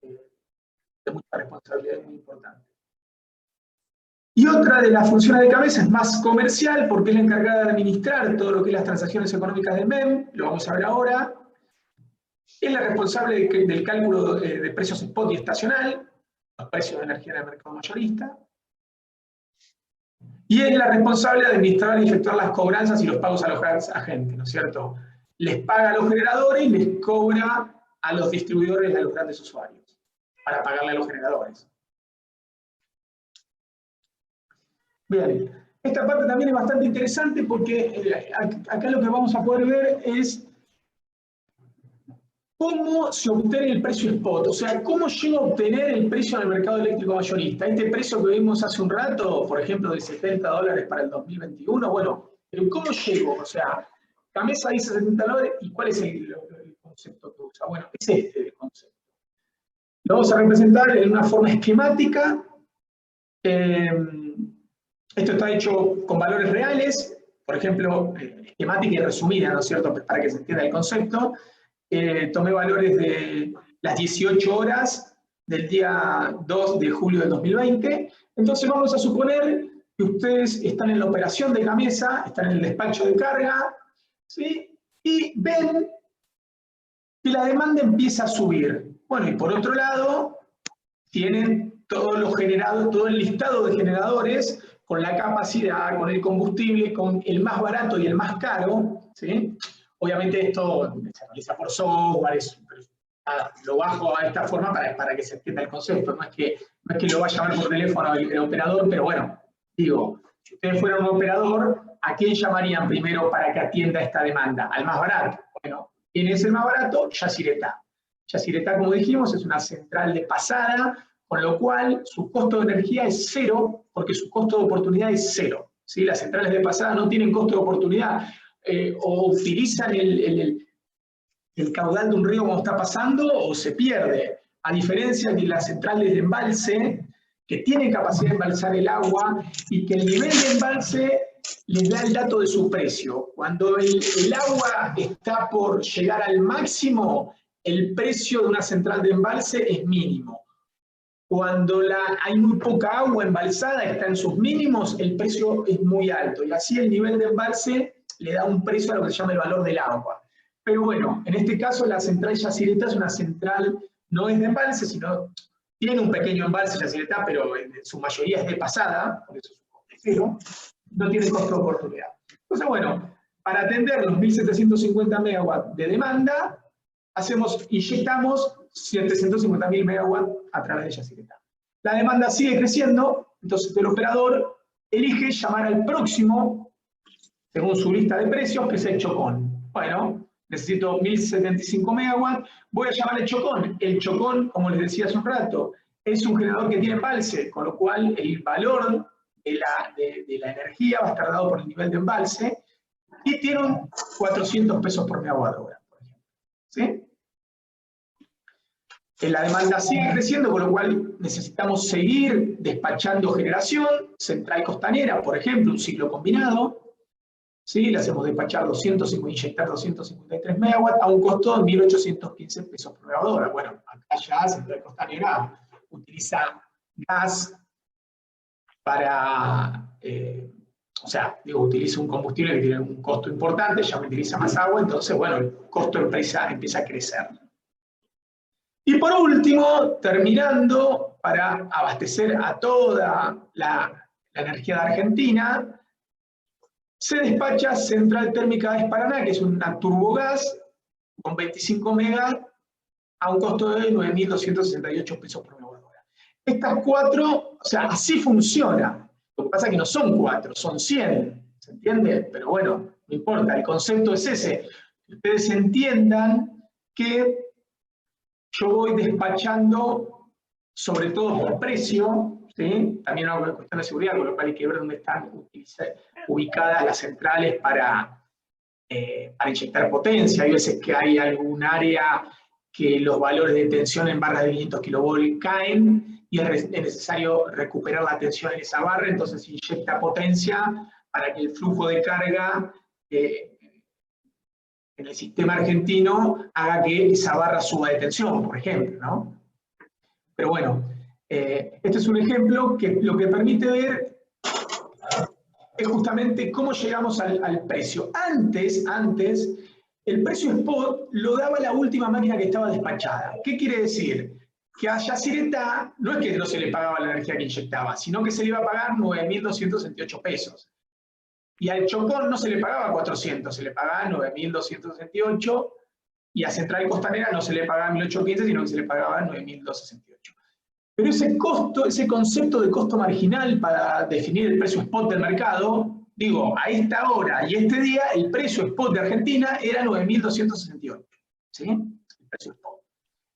de mucha responsabilidad y muy importante. Y otra de las funciones de Gamesa es más comercial, porque es la encargada de administrar todo lo que es las transacciones económicas del MEM, lo vamos a ver ahora. Es la responsable del cálculo de precios spot y estacional, los precios de energía en el mercado mayorista. Y es la responsable de administrar y efectuar las cobranzas y los pagos a los agentes, ¿no es cierto? Les paga a los generadores y les cobra a los distribuidores y a los grandes usuarios, para pagarle a los generadores. Bien, esta parte también es bastante interesante porque acá lo que vamos a poder ver es cómo se obtiene el precio spot, o sea, cómo llego a obtener el precio en el mercado eléctrico mayorista. Este precio que vimos hace un rato, por ejemplo, de $70 para el 2021, bueno, pero ¿cómo llego? O sea, Gamesa dice $70 y ¿cuál es el concepto que usa? Bueno, es este el concepto. Lo vamos a representar en una forma esquemática. Esto está hecho con valores reales, por ejemplo, esquemática y resumida, ¿no es cierto?, para que se entienda el concepto. Tomé valores de las 18 horas del día 2 de julio del 2020. Entonces vamos a suponer que ustedes están en la operación de Gamesa, están en el despacho de carga, ¿sí? Y ven que la demanda empieza a subir. Bueno, y por otro lado, tienen todos los generados, todo el listado de generadores con la capacidad, con el combustible, con el más barato y el más caro, ¿sí? Obviamente esto se realiza por software, lo bajo a esta forma para que se entienda el concepto. No es que lo vaya a ver por teléfono el operador, pero bueno, digo, si ustedes fueran un operador, ¿a quién llamarían primero para que atienda esta demanda? Al más barato. Bueno, ¿quién es el más barato? Yacyretá. Yacyretá, como dijimos, es una central de pasada, con lo cual su costo de energía es cero, porque su costo de oportunidad es cero, ¿sí? Las centrales de pasada no tienen costo de oportunidad. O utilizan el caudal de un río como está pasando, o se pierde. A diferencia de las centrales de embalse, que tienen capacidad de embalsar el agua y que el nivel de embalse les da el dato de su precio. Cuando el agua está por llegar al máximo, el precio de una central de embalse es mínimo. Cuando hay muy poca agua embalsada, está en sus mínimos, el precio es muy alto. Y así el nivel de embalse le da un precio a lo que se llama el valor del agua. Pero bueno, en este caso la central Yacyretá es una central, no es de embalse, sino tiene un pequeño embalse Yacyretá, pero en su mayoría es de pasada, por eso es un coste cero, no tiene costo de oportunidad. Entonces, bueno, para atender los 1.750 megawatts de demanda, inyectamos 750.000 megawatts a través de Yacyretá. La demanda sigue creciendo, entonces el operador elige llamar al próximo, según su lista de precios, que es el Chocón. Bueno, necesito 1.075 megawatts, voy a llamar al Chocón. El Chocón, como les decía hace un rato, es un generador que tiene embalse, con lo cual el valor de la energía va a estar dado por el nivel de embalse, y tiene 400 pesos por megawatt hora, por ejemplo. ¿Sí? La demanda sigue creciendo, con lo cual necesitamos seguir despachando generación, central costanera, por ejemplo, un ciclo combinado. ¿Sí? Le hacemos despachar inyectar 253 megawatts a un costo de 1.815 pesos por megawatt hora. Bueno, acá ya central costanera utiliza gas para, utiliza un combustible que tiene un costo importante, ya no utiliza más agua, entonces, bueno, el costo de empresa empieza a crecer. Y por último, terminando, para abastecer a toda la energía de Argentina, se despacha Central Térmica de Paraná, que es una turbogás con 25 megas a un costo de 9.268 pesos por megawatt hora. Estas cuatro, o sea, así funciona. Lo que pasa es que no son 4, son 100, ¿se entiende? Pero bueno, no importa, el concepto es ese. ustedes entiendan que yo voy despachando, sobre todo por precio, ¿sí? También una cuestión de seguridad, con lo cual hay que ver dónde están ubicadas las centrales para inyectar potencia. Hay veces que hay algún área que los valores de tensión en barras de 500 kV caen y es necesario recuperar la tensión en esa barra, entonces se inyecta potencia para que el flujo de carga en el sistema argentino haga que esa barra suba de tensión, por ejemplo, ¿no? Pero bueno, este es un ejemplo que lo que permite ver es justamente cómo llegamos al precio. Antes, el precio spot lo daba la última máquina que estaba despachada. ¿Qué quiere decir? Que a Yacyretá no es que no se le pagaba la energía que inyectaba, sino que se le iba a pagar 9.268 pesos. Y al Chocón no se le pagaba 400, se le pagaba 9.268, y a Central Costanera no se le pagaba 1.815, sino que se le pagaba 9.268. Pero ese costo, ese concepto de costo marginal para definir el precio spot del mercado, digo, a esta hora y este día, el precio spot de Argentina era 9.268, ¿sí? El precio spot.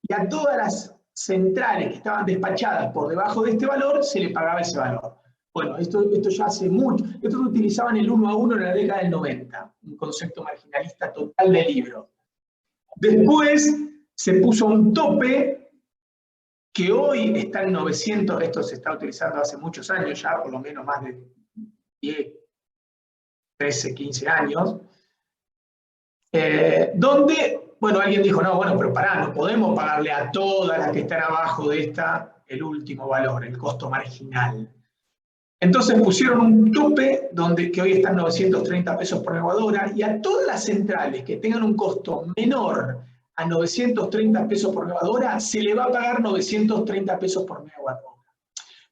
Y a todas las centrales que estaban despachadas por debajo de este valor, se le pagaba ese valor. Bueno, esto ya hace mucho. Esto lo utilizaban el 1 a 1 en la década del 90, un concepto marginalista total del libro. Después se puso un tope que hoy está en 900, esto se está utilizando hace muchos años ya, por lo menos más de 10, 13, 15 años, donde, bueno, alguien dijo, no, bueno, pero pará, no podemos pagarle a todas las que están abajo de esta el último valor, el costo marginal. Entonces pusieron un tope que hoy están 930 pesos por megawatt-hora, y a todas las centrales que tengan un costo menor a 930 pesos por megawatt-hora se le va a pagar 930 pesos por megawatt-hora.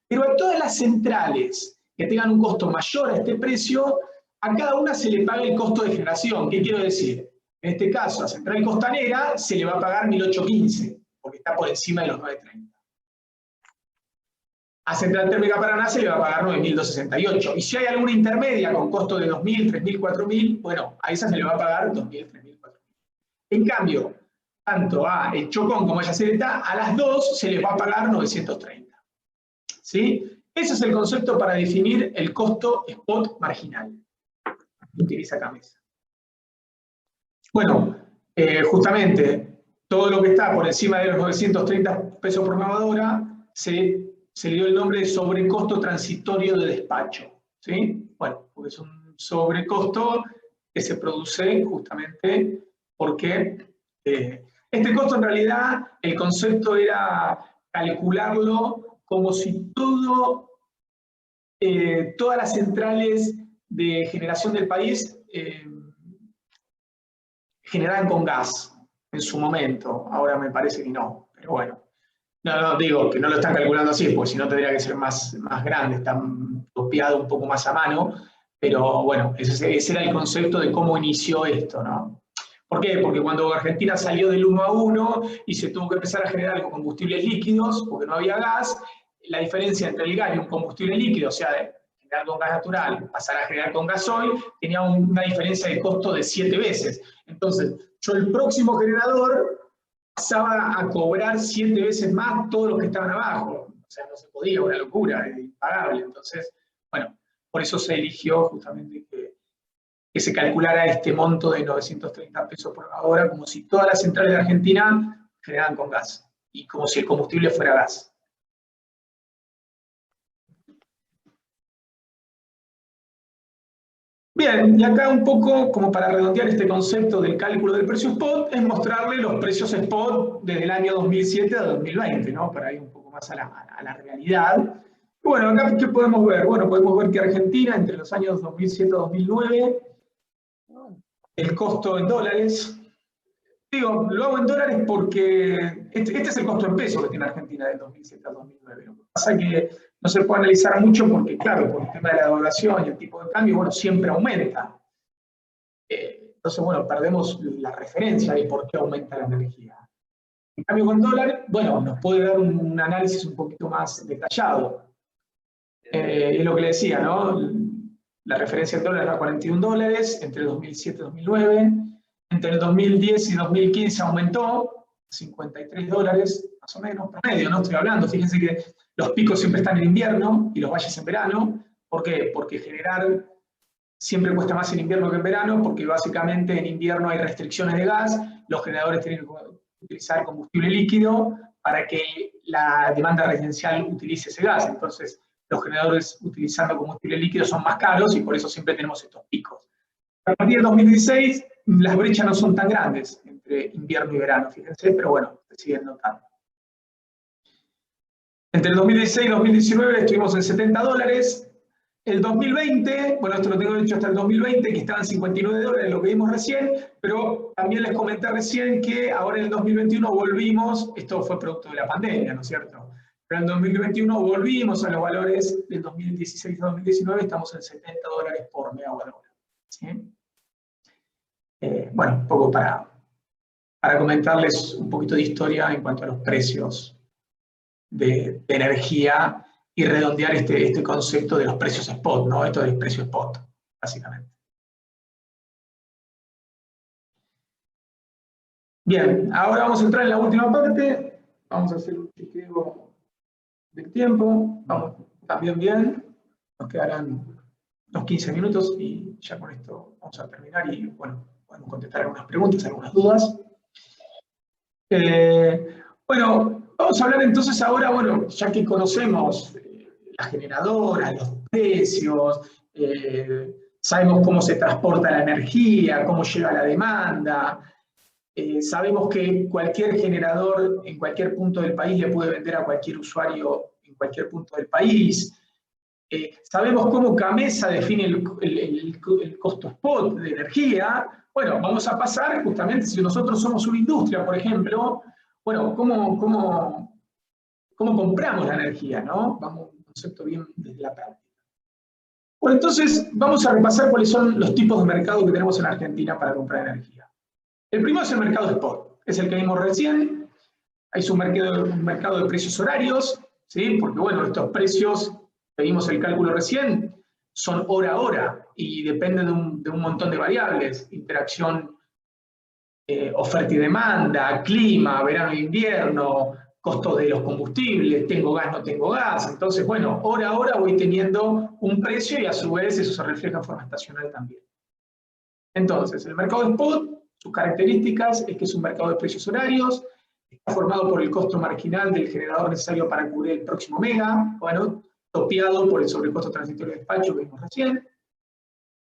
Pero a todas las centrales que tengan un costo mayor a este precio, a cada una se le paga el costo de generación. ¿Qué quiero decir? En este caso, a Central Costanera se le va a pagar 1.815, porque está por encima de los 930. A Central Térmica Paraná se le va a pagar 9.268. Y si hay alguna intermedia con costo de 2.000, 3.000, 4.000, bueno, a esa se le va a pagar 2.000, 3.000, 4.000. En cambio, tanto a el Chocón como a Yacyretá, a las dos se les va a pagar 930. ¿Sí? Ese es el concepto para definir el costo spot marginal. Utiliza Camesa. Bueno, justamente, todo lo que está por encima de los 930 pesos por megawatt-hora se le dio el nombre de sobrecosto transitorio de despacho. ¿Sí? Bueno, porque es un sobrecosto que se produce justamente porque este costo en realidad, el concepto era calcularlo como si todas las centrales de generación del país generaran con gas en su momento. Ahora me parece que no, pero bueno. No, digo que no lo están calculando así, porque si no tendría que ser más grande, está copiado un poco más a mano, pero bueno, ese era el concepto de cómo inició esto, ¿no? ¿Por qué? Porque cuando Argentina salió del 1 a 1 y se tuvo que empezar a generar con combustibles líquidos, porque no había gas, la diferencia entre el gas y un combustible líquido, o sea, de generar con gas natural, pasar a generar con gasoil, tenía una diferencia de costo de 7 veces. Entonces, yo el próximo generador pasaba a cobrar 7 veces más todos los que estaban abajo. O sea, no se podía, una locura, era impagable. Entonces, bueno, por eso se eligió justamente que se calculara este monto de 930 pesos por hora, como si todas las centrales de Argentina generaran con gas, y como si el combustible fuera gas. Bien, y acá un poco, como para redondear este concepto del cálculo del precio spot, es mostrarle los precios spot desde el año 2007 a 2020, ¿no? Para ir un poco más a la realidad. Y bueno, acá, ¿qué podemos ver? Bueno, podemos ver que Argentina, entre los años 2007 a 2009, el costo en dólares, digo, lo hago en dólares porque este es el costo en pesos que tiene Argentina del 2007 a 2009. Lo que pasa es que no se puede analizar mucho porque, claro, por el tema de la devaluación y el tipo de cambio, bueno, siempre aumenta. Entonces, bueno, perdemos la referencia de por qué aumenta la energía. En cambio, con dólar, bueno, nos puede dar un análisis un poquito más detallado. Es lo que le decía, ¿no? La referencia en dólares era $41 entre 2007 y 2009. entre el 2010 y 2015 aumentó, $53 más o menos, promedio, no estoy hablando, fíjense que los picos siempre están en invierno y los valles en verano. ¿Por qué? Porque generar siempre cuesta más en invierno que en verano, porque básicamente en invierno hay restricciones de gas, los generadores tienen que utilizar combustible líquido para que la demanda residencial utilice ese gas. Entonces, los generadores utilizando combustible líquido son más caros y por eso siempre tenemos estos picos. A partir del 2016, las brechas no son tan grandes entre invierno y verano, fíjense, pero bueno, se siguen notando. Entre el 2016 y 2019 estuvimos en $70. El 2020, bueno, esto lo tengo hecho hasta el 2020, que estaban $59, lo que vimos recién, pero también les comenté recién que ahora en el 2021 volvimos, esto fue producto de la pandemia, ¿no es cierto? Pero en el 2021 volvimos a los valores del 2016 a 2019, estamos en $70 por megawatt hora. ¿Sí? Bueno, un poco para comentarles un poquito de historia en cuanto a los precios de energía y redondear este concepto de los precios spot, ¿no? Esto del precio spot, básicamente. Bien, ahora vamos a entrar en la última parte. Vamos a hacer un chequeo del tiempo. Vamos también bien. Nos quedarán unos 15 minutos y ya con esto vamos a terminar y, bueno, podemos contestar algunas preguntas, algunas dudas. Bueno, vamos a hablar entonces ahora, bueno, ya que conocemos las generadoras, los precios, sabemos cómo se transporta la energía, cómo llega la demanda, sabemos que cualquier generador en cualquier punto del país le puede vender a cualquier usuario en cualquier punto del país. Sabemos cómo Gamesa define el costo spot de energía. Bueno, vamos a pasar justamente, si nosotros somos una industria, por ejemplo, bueno, ¿cómo compramos la energía, ¿no? Vamos a un concepto bien desde la práctica. Bueno, entonces vamos a repasar cuáles son los tipos de mercado que tenemos en Argentina para comprar energía. El primero es el mercado spot, es el que vimos recién. Es un mercado de precios horarios, ¿sí? Porque bueno, estos precios, vimos el cálculo recién, son hora a hora y dependen de un montón de variables, interacción oferta y demanda, clima, verano e invierno, costo de los combustibles, tengo gas, no tengo gas. Entonces, bueno, hora a hora voy teniendo un precio y a su vez eso se refleja en forma estacional también. Entonces, el mercado spot, sus características es que es un mercado de precios horarios, está formado por el costo marginal del generador necesario para cubrir el próximo mega, bueno, topeado por el sobrecosto transitorio de despacho que vimos recién.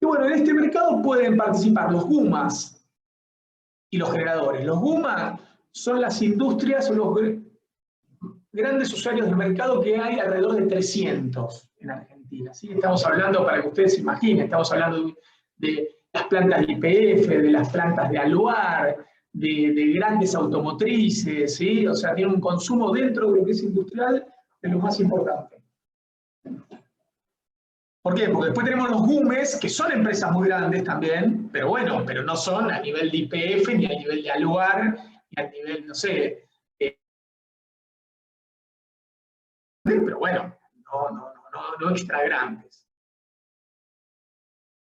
Y bueno, en este mercado pueden participar los GUMAs y los generadores. Los GUMAs son las industrias o los grandes usuarios del mercado que hay alrededor de 300 en Argentina. ¿Sí? Estamos hablando, para que ustedes se imaginen, estamos hablando de las plantas de YPF, de las plantas de aluar, de grandes automotrices, ¿sí? O sea, tiene un consumo dentro de lo que es industrial de lo más importante. ¿Por qué? Porque después tenemos los GUMES, que son empresas muy grandes también, pero bueno, pero no son a nivel de YPF, ni a nivel de aluar, ni a nivel, no sé, pero bueno, no extra grandes.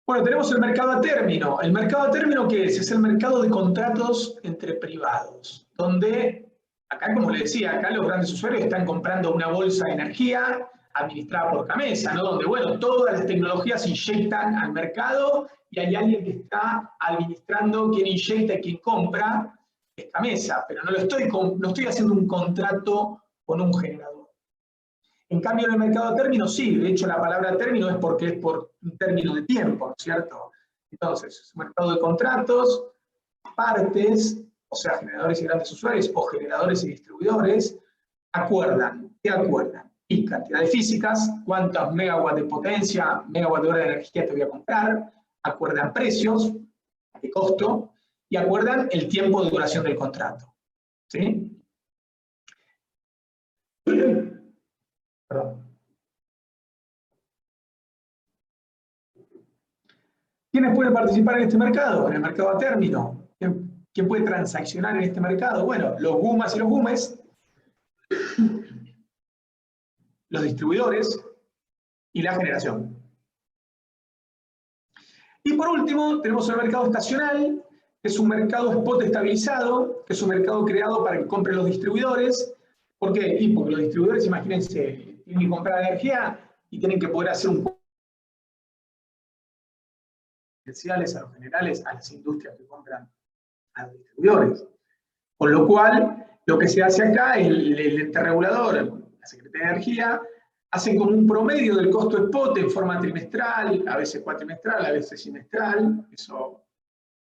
Bueno, tenemos el mercado a término. ¿El mercado a término qué es? Es el mercado de contratos entre privados, donde, acá como les decía, acá los grandes usuarios están comprando una bolsa de energía administrada por Gamesa, ¿no? Donde, bueno, todas las tecnologías se inyectan al mercado y hay alguien que está administrando quién inyecta y quién compra, es Gamesa, pero no estoy haciendo un contrato con un generador. En cambio, en el mercado a término, sí, de hecho la palabra término es porque es por un término de tiempo, ¿no es cierto? Entonces, es un mercado de contratos, partes, o sea, generadores y grandes usuarios, o generadores y distribuidores, ¿qué acuerdan? Y cantidades físicas, cuántos megawatts de potencia, megawatt de hora de energía te voy a comprar, acuerdan precios, a qué costo, y acuerdan el tiempo de duración del contrato. ¿Sí? Perdón. ¿Quiénes pueden participar en este mercado? En el mercado a término. ¿Quién puede transaccionar en este mercado? Bueno, los GUMAs y los GUMES, los distribuidores y la generación. Y por último, tenemos el mercado estacional. es un mercado spot estabilizado, que es un mercado creado para que compren los distribuidores. ¿Por qué? Y porque los distribuidores, imagínense, tienen que comprar energía y tienen que poder hacer un comerciales a los generales, a las industrias que compran a los distribuidores. Con lo cual, lo que se hace acá, el ente regulador, la Secretaría de Energía, hacen como un promedio del costo spot en forma trimestral, a veces cuatrimestral, a veces semestral, eso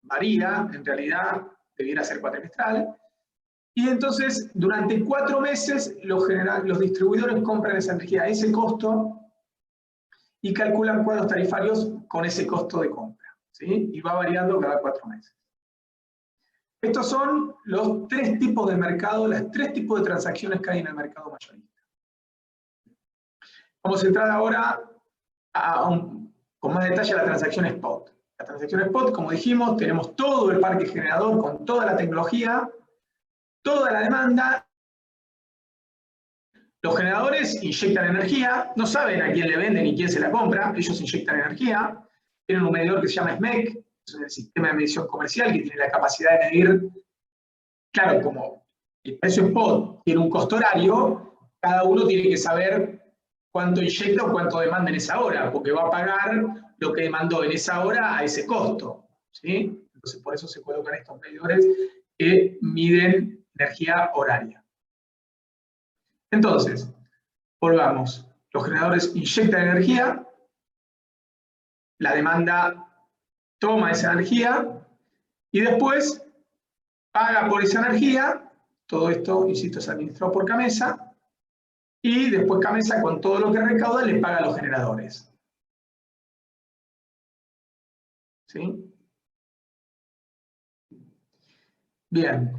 varía, en realidad debiera ser cuatrimestral, y entonces durante 4 meses los distribuidores compran esa energía a ese costo y calculan cuadros tarifarios con ese costo de compra, ¿sí? Y va variando cada 4 meses. Estos son los 3 tipos de mercado, las 3 tipos de transacciones que hay en el mercado mayorista. Vamos a entrar ahora con más detalle a la transacción spot. La transacción spot, como dijimos, tenemos todo el parque generador con toda la tecnología, toda la demanda. Los generadores inyectan energía, no saben a quién le venden ni quién se la compra, ellos inyectan energía. Tienen un medidor que se llama SMEC, es el sistema de medición comercial que tiene la capacidad de medir, claro, como el precio spot tiene un costo horario, cada uno tiene que saber cuánto inyecta o cuánto demanda en esa hora, porque va a pagar lo que demandó en esa hora a ese costo, ¿sí? Entonces por eso se colocan estos medidores que miden energía horaria. Entonces, volvamos. Los generadores inyectan energía, la demanda toma esa energía y después paga por esa energía. Todo esto, insisto, es administrado por CAMESA, y después CAMESA, con todo lo que recauda, le paga a los generadores. ¿Sí? Bien.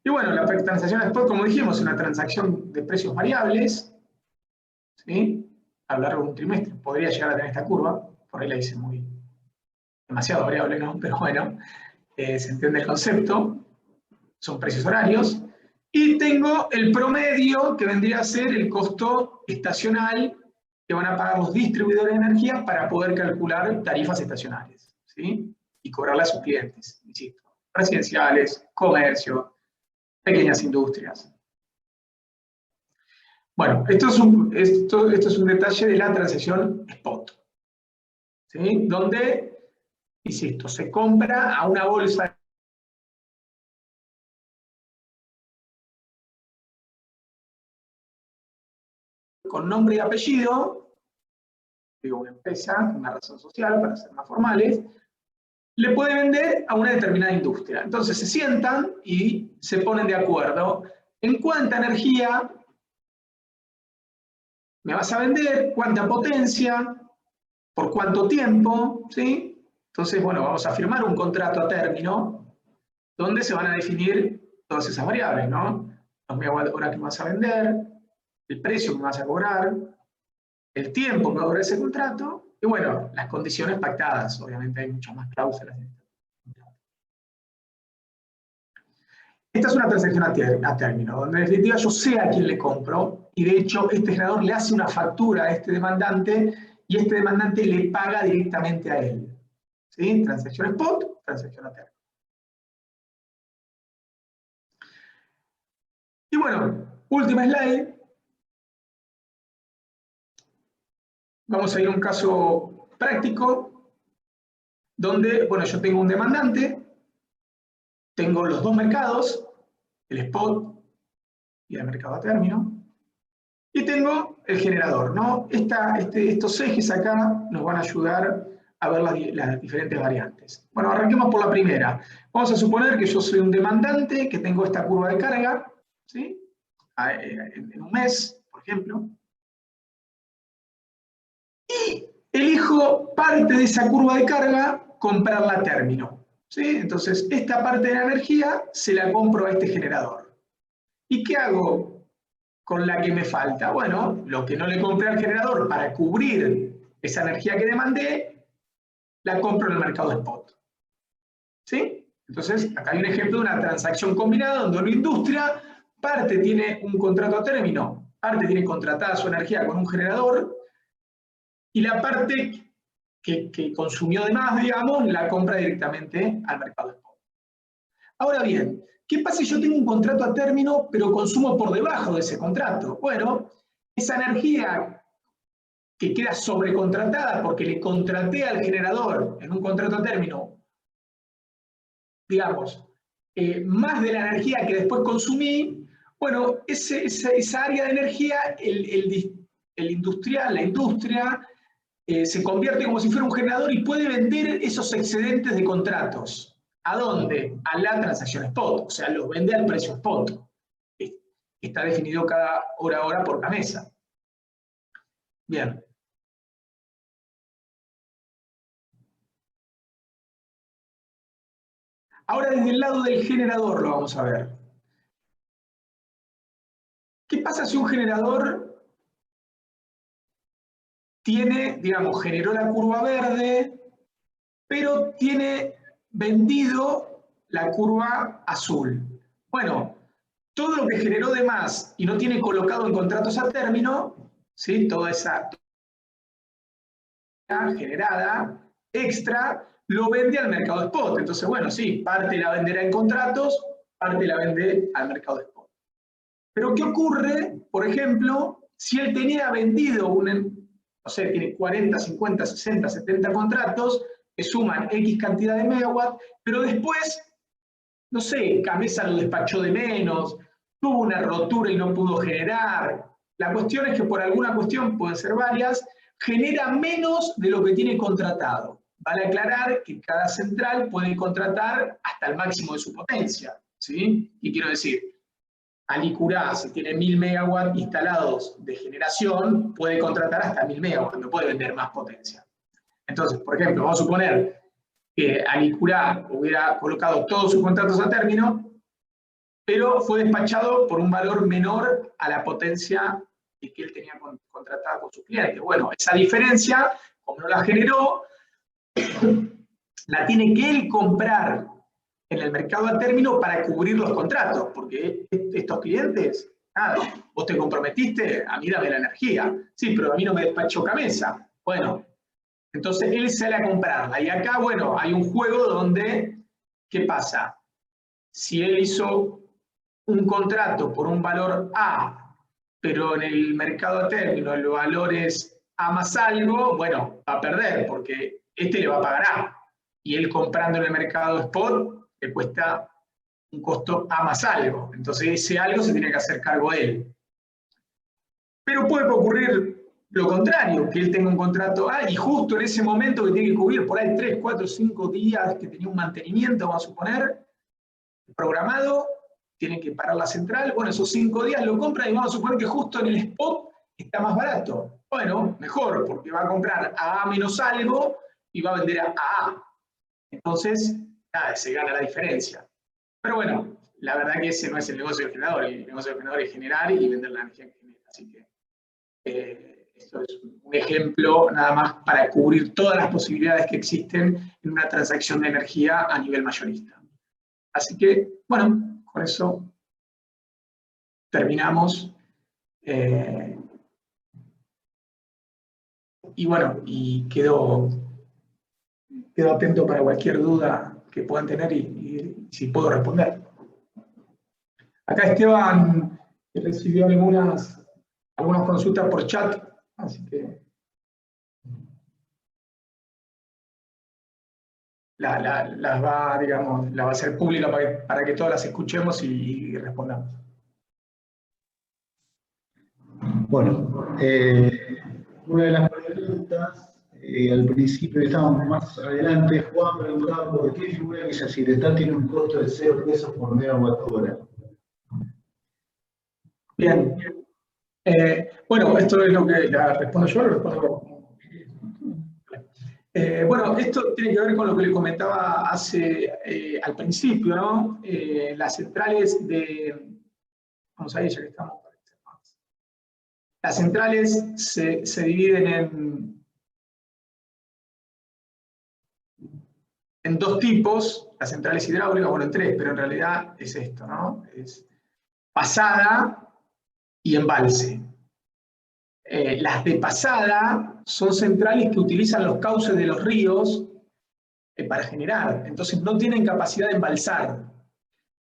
Y bueno, la transacción spot, como dijimos, es una transacción de precios variables, ¿sí? A lo largo de un trimestre podría llegar a tener esta curva, por ahí la hice demasiado variable, ¿no? Pero bueno, se entiende el concepto, son precios horarios, y tengo el promedio, que vendría a ser el costo estacional que van a pagar los distribuidores de energía para poder calcular tarifas estacionales, ¿sí? Y cobrarle a sus clientes, insisto, residenciales, comercio, pequeñas industrias. Bueno, esto es un detalle de la transacción spot, ¿sí? Donde, insisto, se compra a una bolsa con nombre y apellido, digo una empresa, una razón social, para ser más formales, le puede vender a una determinada industria. Entonces se sientan y se ponen de acuerdo en cuánta energía me vas a vender, cuánta potencia, por cuánto tiempo, ¿sí? Entonces, bueno, vamos a firmar un contrato a término donde se van a definir todas esas variables, ¿no? Los megawatt-hora que me vas a vender, el precio que me vas a cobrar, el tiempo que va a durar ese contrato, y bueno, las condiciones pactadas. Obviamente hay muchas más cláusulas. Esta es una transacción a término, donde en definitiva yo sé a quién le compro, y de hecho este generador le hace una factura a este demandante, y este demandante le paga directamente a él. ¿Sí? Transacción spot, transacción a término. Y bueno, última slide. Vamos a ir a un caso práctico, donde, bueno, yo tengo un demandante, tengo los 2 mercados, el spot y el mercado a término, y tengo el generador, ¿no? Estos ejes acá nos van a ayudar a ver las diferentes variantes. Bueno, arranquemos por la primera. Vamos a suponer que yo soy un demandante, que tengo esta curva de carga, ¿sí? En un mes, por ejemplo, y elijo parte de esa curva de carga comprarla a término, ¿sí? Entonces, esta parte de la energía se la compro a este generador. ¿Y qué hago con la que me falta? Bueno, lo que no le compré al generador para cubrir esa energía que demandé, la compro en el mercado spot. ¿Sí? Entonces, acá hay un ejemplo de una transacción combinada donde una industria, parte tiene un contrato a término, parte tiene contratada su energía con un generador, y la parte que consumió de más, digamos, la compra directamente al mercado spot. Ahora bien, ¿qué pasa si yo tengo un contrato a término, pero consumo por debajo de ese contrato? Bueno, esa energía que queda sobrecontratada porque le contraté al generador en un contrato a término, digamos, más de la energía que después consumí, bueno, esa área de energía, el industrial, la industria, se convierte como si fuera un generador y puede vender esos excedentes de contratos. ¿A dónde? A la transacción spot, o sea, los vende al precio spot. Está definido cada hora a hora por Gamesa. Bien. Ahora desde el lado del generador lo vamos a ver. ¿Qué pasa si un generador tiene, digamos, generó la curva verde, pero tiene vendido la curva azul? Bueno, todo lo que generó de más y no tiene colocado en contratos a término, ¿sí? Toda esa generada extra lo vende al mercado spot. Entonces, bueno, sí, parte la venderá en contratos, parte la vende al mercado spot. Pero ¿qué ocurre, por ejemplo, si él tenía vendido no sé, tiene 40, 50, 60, 70 contratos que suman X cantidad de megawatts, pero después, no sé, Gamesa lo despachó de menos, tuvo una rotura y no pudo generar. La cuestión es que por alguna cuestión, pueden ser varias, genera menos de lo que tiene contratado. Vale aclarar que cada central puede contratar hasta el máximo de su potencia, ¿sí? Y quiero decir, Alicurá, si tiene 1000 megawatts instalados de generación, puede contratar hasta 1000 megawatts, no puede vender más potencia. Entonces, por ejemplo, vamos a suponer que Alicurá hubiera colocado todos sus contratos a término, pero fue despachado por un valor menor a la potencia que él tenía contratada con su cliente. Bueno, esa diferencia, como no la generó, la tiene que él comprar en el mercado a término para cubrir los contratos, porque estos clientes, nada, vos te comprometiste, a mí dame la energía, sí, pero a mí no me despachó Gamesa. Bueno, entonces él sale a comprarla, y acá, bueno, hay un juego donde, ¿qué pasa? Si él hizo un contrato por un valor A, pero en el mercado a término el valor es A más algo, bueno, va a perder, porque le va a pagar A, y él comprando en el mercado spot, le cuesta un costo A más algo. Entonces ese algo se tiene que hacer cargo él. Pero puede ocurrir lo contrario, que él tenga un contrato A y justo en ese momento que tiene que cubrir por ahí 3, 4, 5 días que tenía un mantenimiento, vamos a suponer, programado, tiene que parar la central, bueno, esos 5 días lo compra y vamos a suponer que justo en el spot está más barato. Bueno, mejor, porque va a comprar a A menos algo y va a vender a A. Entonces, nada, se gana la diferencia. Pero bueno, la verdad que ese no es el negocio del generador. El negocio del generador es generar y vender la energía que genera. Así que esto es un ejemplo nada más para cubrir todas las posibilidades que existen en una transacción de energía a nivel mayorista. Así que, bueno, con eso terminamos. Y bueno, y quedo atento para cualquier duda que puedan tener y si puedo responder. Acá Esteban recibió algunas consultas por chat, así que las va, digamos, la va a hacer pública para que todas las escuchemos y respondamos. Bueno, una de las preguntas, al principio estábamos más adelante, Juan preguntaba por qué figura que Yacyretá tiene un costo de 0 pesos por megawatt hora. Bien. Bueno, esto es lo que la respondo yo, lo respondo. Bueno, esto tiene que ver con lo que le comentaba al principio, ¿no? Las centrales de... Vamos a ir, ya que estamos. Las centrales se dividen en dos tipos, las centrales hidráulicas, bueno, en tres, pero en realidad es esto, ¿no? Es pasada y embalse. Las de pasada son centrales que utilizan los cauces de los ríos para generar, entonces no tienen capacidad de embalsar.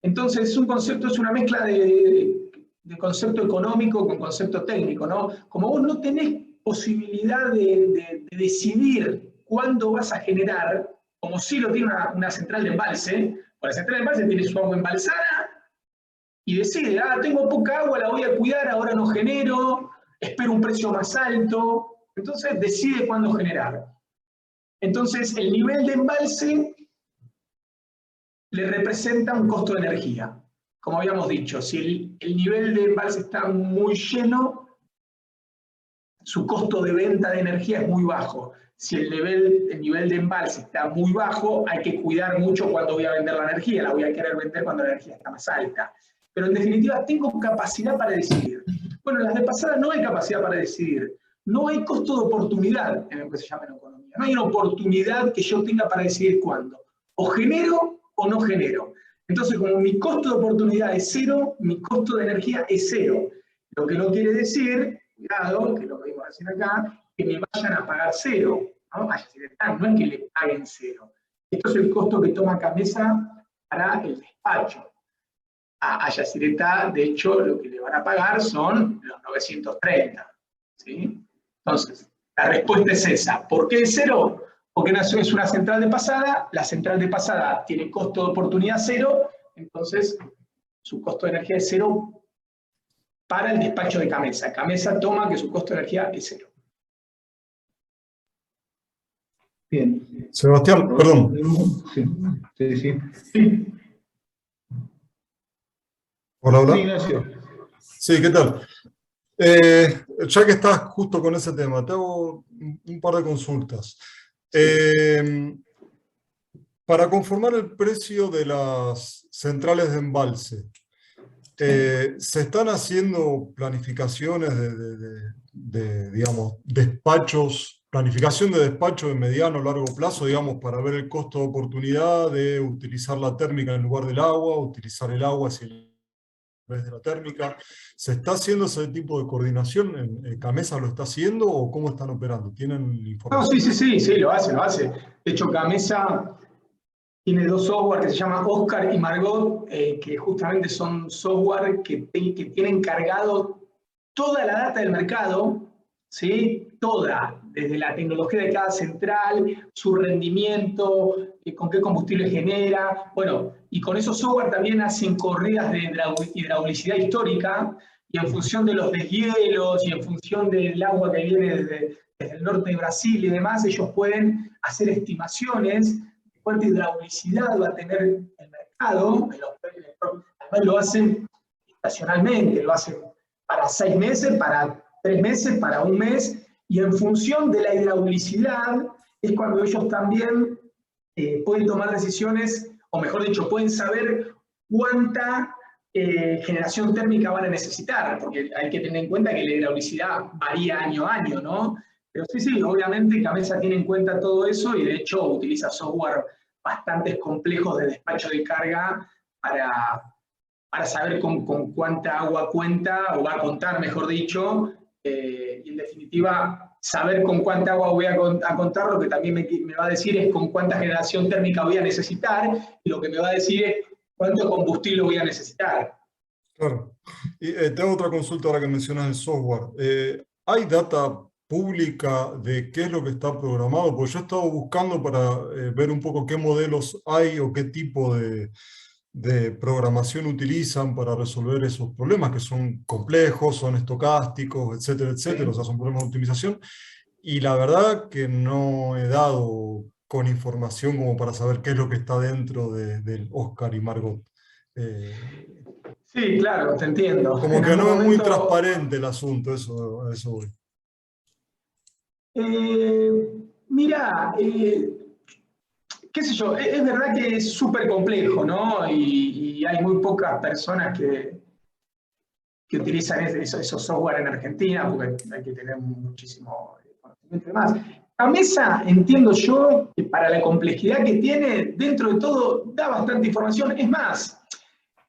Entonces es un concepto, es una mezcla de concepto económico con concepto técnico, ¿no? Como vos no tenés posibilidad de decidir cuándo vas a generar, como si lo tiene una central de embalse, la central de embalse tiene su agua embalsada y decide, tengo poca agua, la voy a cuidar, ahora no genero, espero un precio más alto, entonces decide cuándo generar. Entonces el nivel de embalse le representa un costo de energía. Como habíamos dicho, si el nivel de embalse está muy lleno, su costo de venta de energía es muy bajo. Si el nivel de embalse está muy bajo, hay que cuidar mucho cuando voy a vender la energía. La voy a querer vender cuando la energía está más alta. Pero en definitiva, tengo capacidad para decidir. Bueno, en las de pasada no hay capacidad para decidir. No hay costo de oportunidad en lo que se llama en economía. No hay una oportunidad que yo tenga para decidir cuándo. O genero o no genero. Entonces, como mi costo de oportunidad es cero, mi costo de energía es cero. Lo que no quiere decir, cuidado, que lo que vimos recién acá, que me vayan a pagar cero, ¿no? No es que le paguen cero. Esto es el costo que toma Gamesa para el despacho. A Yacyretá, de hecho, lo que le van a pagar son los 930. ¿Sí? Entonces, la respuesta es esa. ¿Por qué es cero? Porque es una central de pasada, la central de pasada tiene costo de oportunidad cero, entonces su costo de energía es cero para el despacho de Gamesa. Gamesa toma que su costo de energía es cero. Bien. Sebastián, perdón. Sí. ¿Hola, hola? Sí, Ignacio. Sí, ¿qué tal? Ya que estás justo con ese tema, te hago un par de consultas. Para conformar el precio de las centrales de embalse, ¿se están haciendo planificaciones digamos, despachos, planificación de despacho de mediano o largo plazo, digamos, para ver el costo de oportunidad de utilizar la térmica en lugar del agua, utilizar el agua en vez de la térmica? ¿Se está haciendo ese tipo de coordinación? ¿Gamesa lo está haciendo o cómo están operando? ¿Tienen información? No, sí, lo hace. De hecho, Gamesa tiene dos software que se llaman Oscar y Margot, que justamente son software que tienen cargado toda la data del mercado, ¿sí? Toda, desde la tecnología de cada central, su rendimiento, con qué combustible genera. Bueno, y con esos software también hacen corridas de hidraulicidad histórica, y en función de los deshielos y en función del agua que viene desde el norte de Brasil y demás, ellos pueden hacer estimaciones de cuánta hidraulicidad va a tener el mercado. Además lo hacen estacionalmente, lo hacen para 6 meses, para 3 meses, para 1 mes, y en función de la hidraulicidad es cuando ellos también pueden tomar decisiones, o mejor dicho, pueden saber cuánta generación térmica van a necesitar, porque hay que tener en cuenta que la hidraulicidad varía año a año, ¿no? Pero sí, obviamente Gamesa tiene en cuenta todo eso y de hecho utiliza software bastante complejos de despacho de carga para saber con cuánta agua cuenta, o va a contar, mejor dicho, y en definitiva, saber con cuánta agua voy a contar, lo que también me va a decir es con cuánta generación térmica voy a necesitar, y lo que me va a decir es cuánto combustible voy a necesitar. Claro. Y tengo otra consulta ahora que mencionas el software. ¿Hay data pública de qué es lo que está programado? Porque yo he estado buscando para ver un poco qué modelos hay o qué tipo de programación utilizan para resolver esos problemas, que son complejos, son estocásticos, etcétera, etcétera, o sea, son problemas de optimización, y la verdad que no he dado con información como para saber qué es lo que está dentro del Oscar y Margot. Sí, claro, te entiendo. Como que no es muy transparente el asunto, eso voy. Mirá, qué sé yo, es verdad que es súper complejo, ¿no? Y hay muy pocas personas que utilizan esos software en Argentina, porque hay que tener muchísimo conocimiento y demás. Gamesa, entiendo yo, que para la complejidad que tiene, dentro de todo, da bastante información. Es más,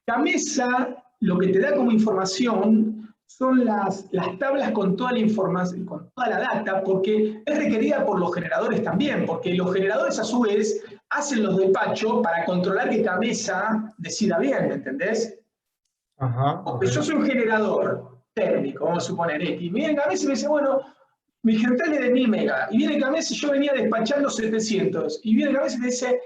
Gamesa lo que te da como información son las tablas con toda la información, con toda la data, porque es requerida por los generadores también, porque los generadores a su vez hacen los despachos para controlar que Gamesa decida bien, ¿me entendés? Ajá, Porque yo soy un generador térmico, vamos a suponer X, y viene Gamesa y me dice, bueno, mi central es de 1000 megas, y viene Gamesa y yo venía despachando 700, y viene Gamesa y me dice,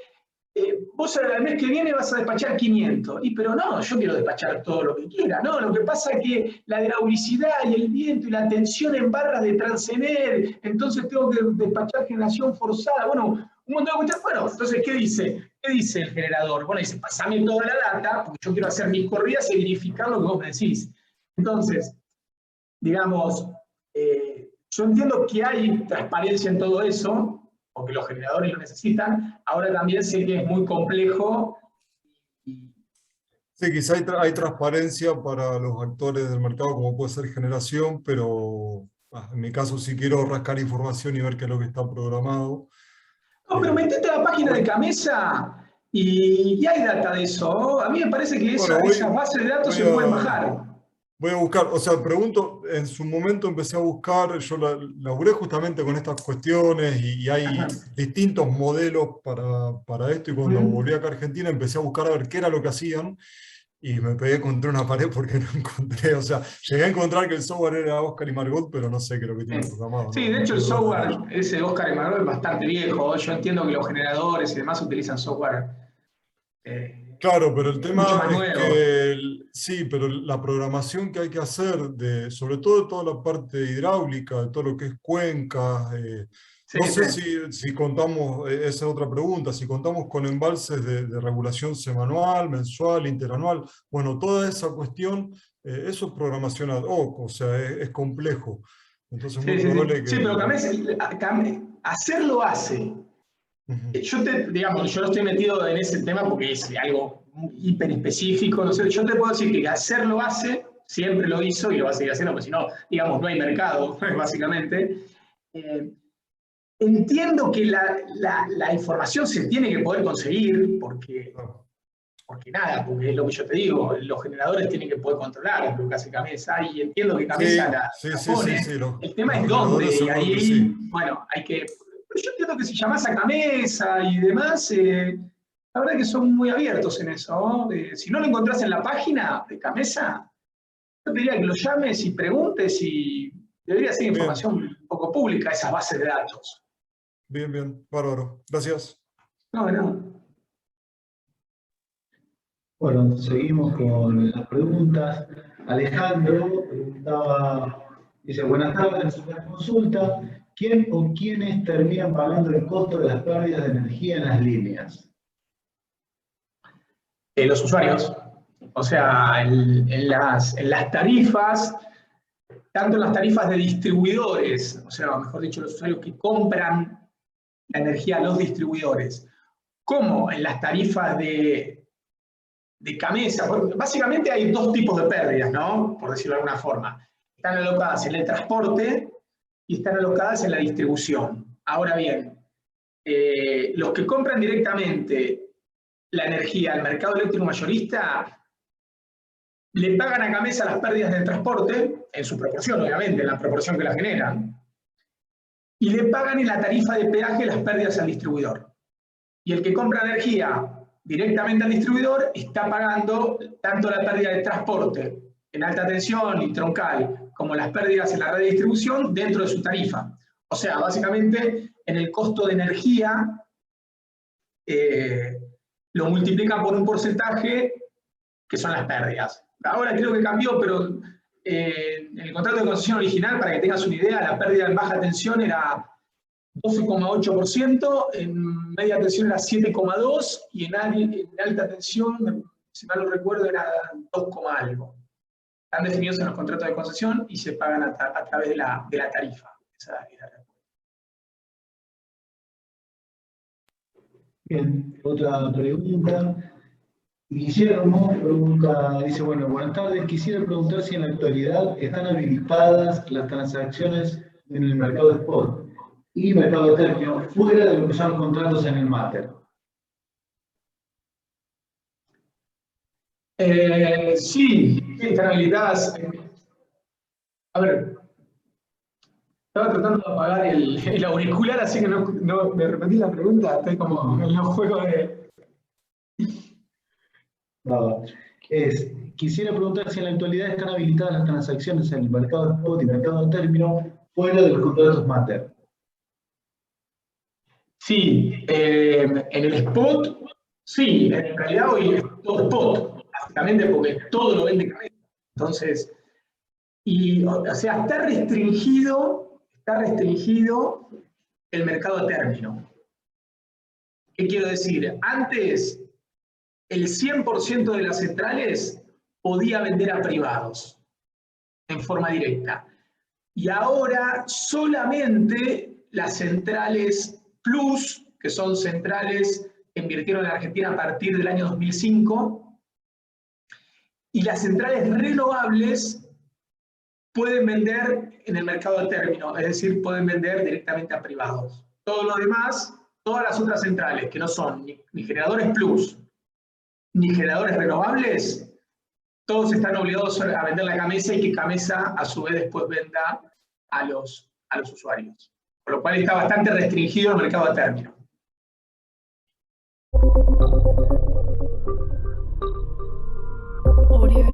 vos el mes que viene vas a despachar 500. Y pero no, yo quiero despachar todo lo que quiera, ¿no? Lo que pasa es que la hidraulicidad y el viento y la tensión en barras de Transener, entonces tengo que despachar generación forzada, bueno, un montón de cuestiones. Bueno, entonces, ¿qué dice? ¿Qué dice el generador? Bueno, dice, pasame toda la data, porque yo quiero hacer mis corridas y verificar lo que vos me decís. Entonces, digamos, yo entiendo que hay transparencia en todo eso, porque los generadores lo necesitan. Ahora también sé que es muy complejo. Sí, quizá hay transparencia para los actores del mercado, como puede ser generación, pero en mi caso, si quiero rascar información y ver qué es lo que está programado. No, pero metete a la página de Gamesa y hay data de eso. A mí me parece que esas bases de datos se pueden bajar. Voy a buscar, o sea, pregunto, en su momento empecé a buscar, yo laburé justamente con estas cuestiones y hay distintos modelos para esto, y cuando volví acá a Argentina empecé a buscar a ver qué era lo que hacían, y me pegué contra una pared porque no encontré, o sea, llegué a encontrar que el software era Oscar y Margot, pero no sé qué es lo que tienen programado. Sí, de hecho el software ese Oscar y Margot es bastante viejo. Yo entiendo que los generadores y demás utilizan software claro, pero el tema mucho más es nuevo. que, sí, pero la programación que hay que hacer, sobre todo de toda la parte hidráulica, de todo lo que es cuencas, no sé si contamos, esa es otra pregunta, si contamos con embalses de regulación semanal, mensual, interanual, bueno, toda esa cuestión, eso es programación ad hoc, o sea, es complejo. Entonces muy probable que... Sí, pero hacerlo hace. Digamos, yo no estoy metido en ese tema porque es algo hiper específico, no sé, yo te puedo decir que hacerlo hace, siempre lo hizo y lo va a seguir haciendo, porque si no, digamos, no hay mercado, básicamente. Entiendo que la información se tiene que poder conseguir, porque nada, porque es lo que yo te digo, los generadores tienen que poder controlar lo que hace Gamesa, y entiendo que Gamesa la pone. El tema es dónde, y ahí, bueno, hay que... Pero yo entiendo que si llamás a Gamesa y demás, la verdad que son muy abiertos en eso, ¿no? Si no lo encontrás en la página de Gamesa, yo te diría que lo llames y preguntes, y debería ser información un poco pública, esas bases de datos. Bien, bien, bárbaro. Gracias. No. Bueno, seguimos con las preguntas. Alejandro preguntaba, dice, buenas tardes, una consulta. ¿Quién o quiénes terminan pagando el costo de las pérdidas de energía en las líneas? Los usuarios. O sea, en las tarifas, tanto en las tarifas de distribuidores, o sea, mejor dicho, los usuarios que compran la energía a los distribuidores, como en las tarifas de Gamesa. Básicamente hay dos tipos de pérdidas, ¿no? Por decirlo de alguna forma. Están alocadas en el transporte y están alocadas en la distribución. Ahora bien, los que compran directamente la energía al mercado eléctrico mayorista le pagan a Gamesa las pérdidas del transporte, en su proporción, obviamente, en la proporción que la generan, y le pagan en la tarifa de peaje las pérdidas al distribuidor. Y el que compra energía directamente al distribuidor está pagando tanto la pérdida de transporte en alta tensión y troncal, como las pérdidas en la red de distribución dentro de su tarifa. O sea, básicamente, en el costo de energía lo multiplican por un porcentaje que son las pérdidas. Ahora creo que cambió, pero en el contrato de concesión original, para que tengas una idea, la pérdida en baja tensión era 12,8%, en media tensión era 7,2% y en alta tensión, si mal no recuerdo, era 2, algo. Están definidos en los contratos de concesión y se pagan a través de la tarifa. Esa es la respuesta. Bien, otra pregunta. Guillermo pregunta, dice, bueno, buenas tardes, quisiera preguntar si en la actualidad están habilitadas las transacciones en el mercado de spot y mercado de término fuera de lo que son los contratos en el máter. Sí, están habilitadas. A ver, estaba tratando de apagar el auricular, así que no me repetí la pregunta, estoy como en los juegos de... No, quisiera preguntar si en la actualidad están habilitadas las transacciones en el mercado spot y mercado de término fuera de los contratos mater. Sí, en el spot, sí, en realidad hoy es todo spot, básicamente porque todo lo vende cabeza. Entonces, o sea, está restringido el mercado a término. ¿Qué quiero decir? Antes, el 100% de las centrales podía vender a privados en forma directa. Y ahora solamente las centrales Plus, que son centrales que invirtieron en Argentina a partir del año 2005, y las centrales renovables pueden vender en el mercado a término, es decir, pueden vender directamente a privados. Todo lo demás, todas las otras centrales que no son ni generadores Plus, ni generadores renovables, todos están obligados a vender la Gamesa y que Gamesa a su vez después venda a los usuarios. Por lo cual está bastante restringido el mercado a término. Audio.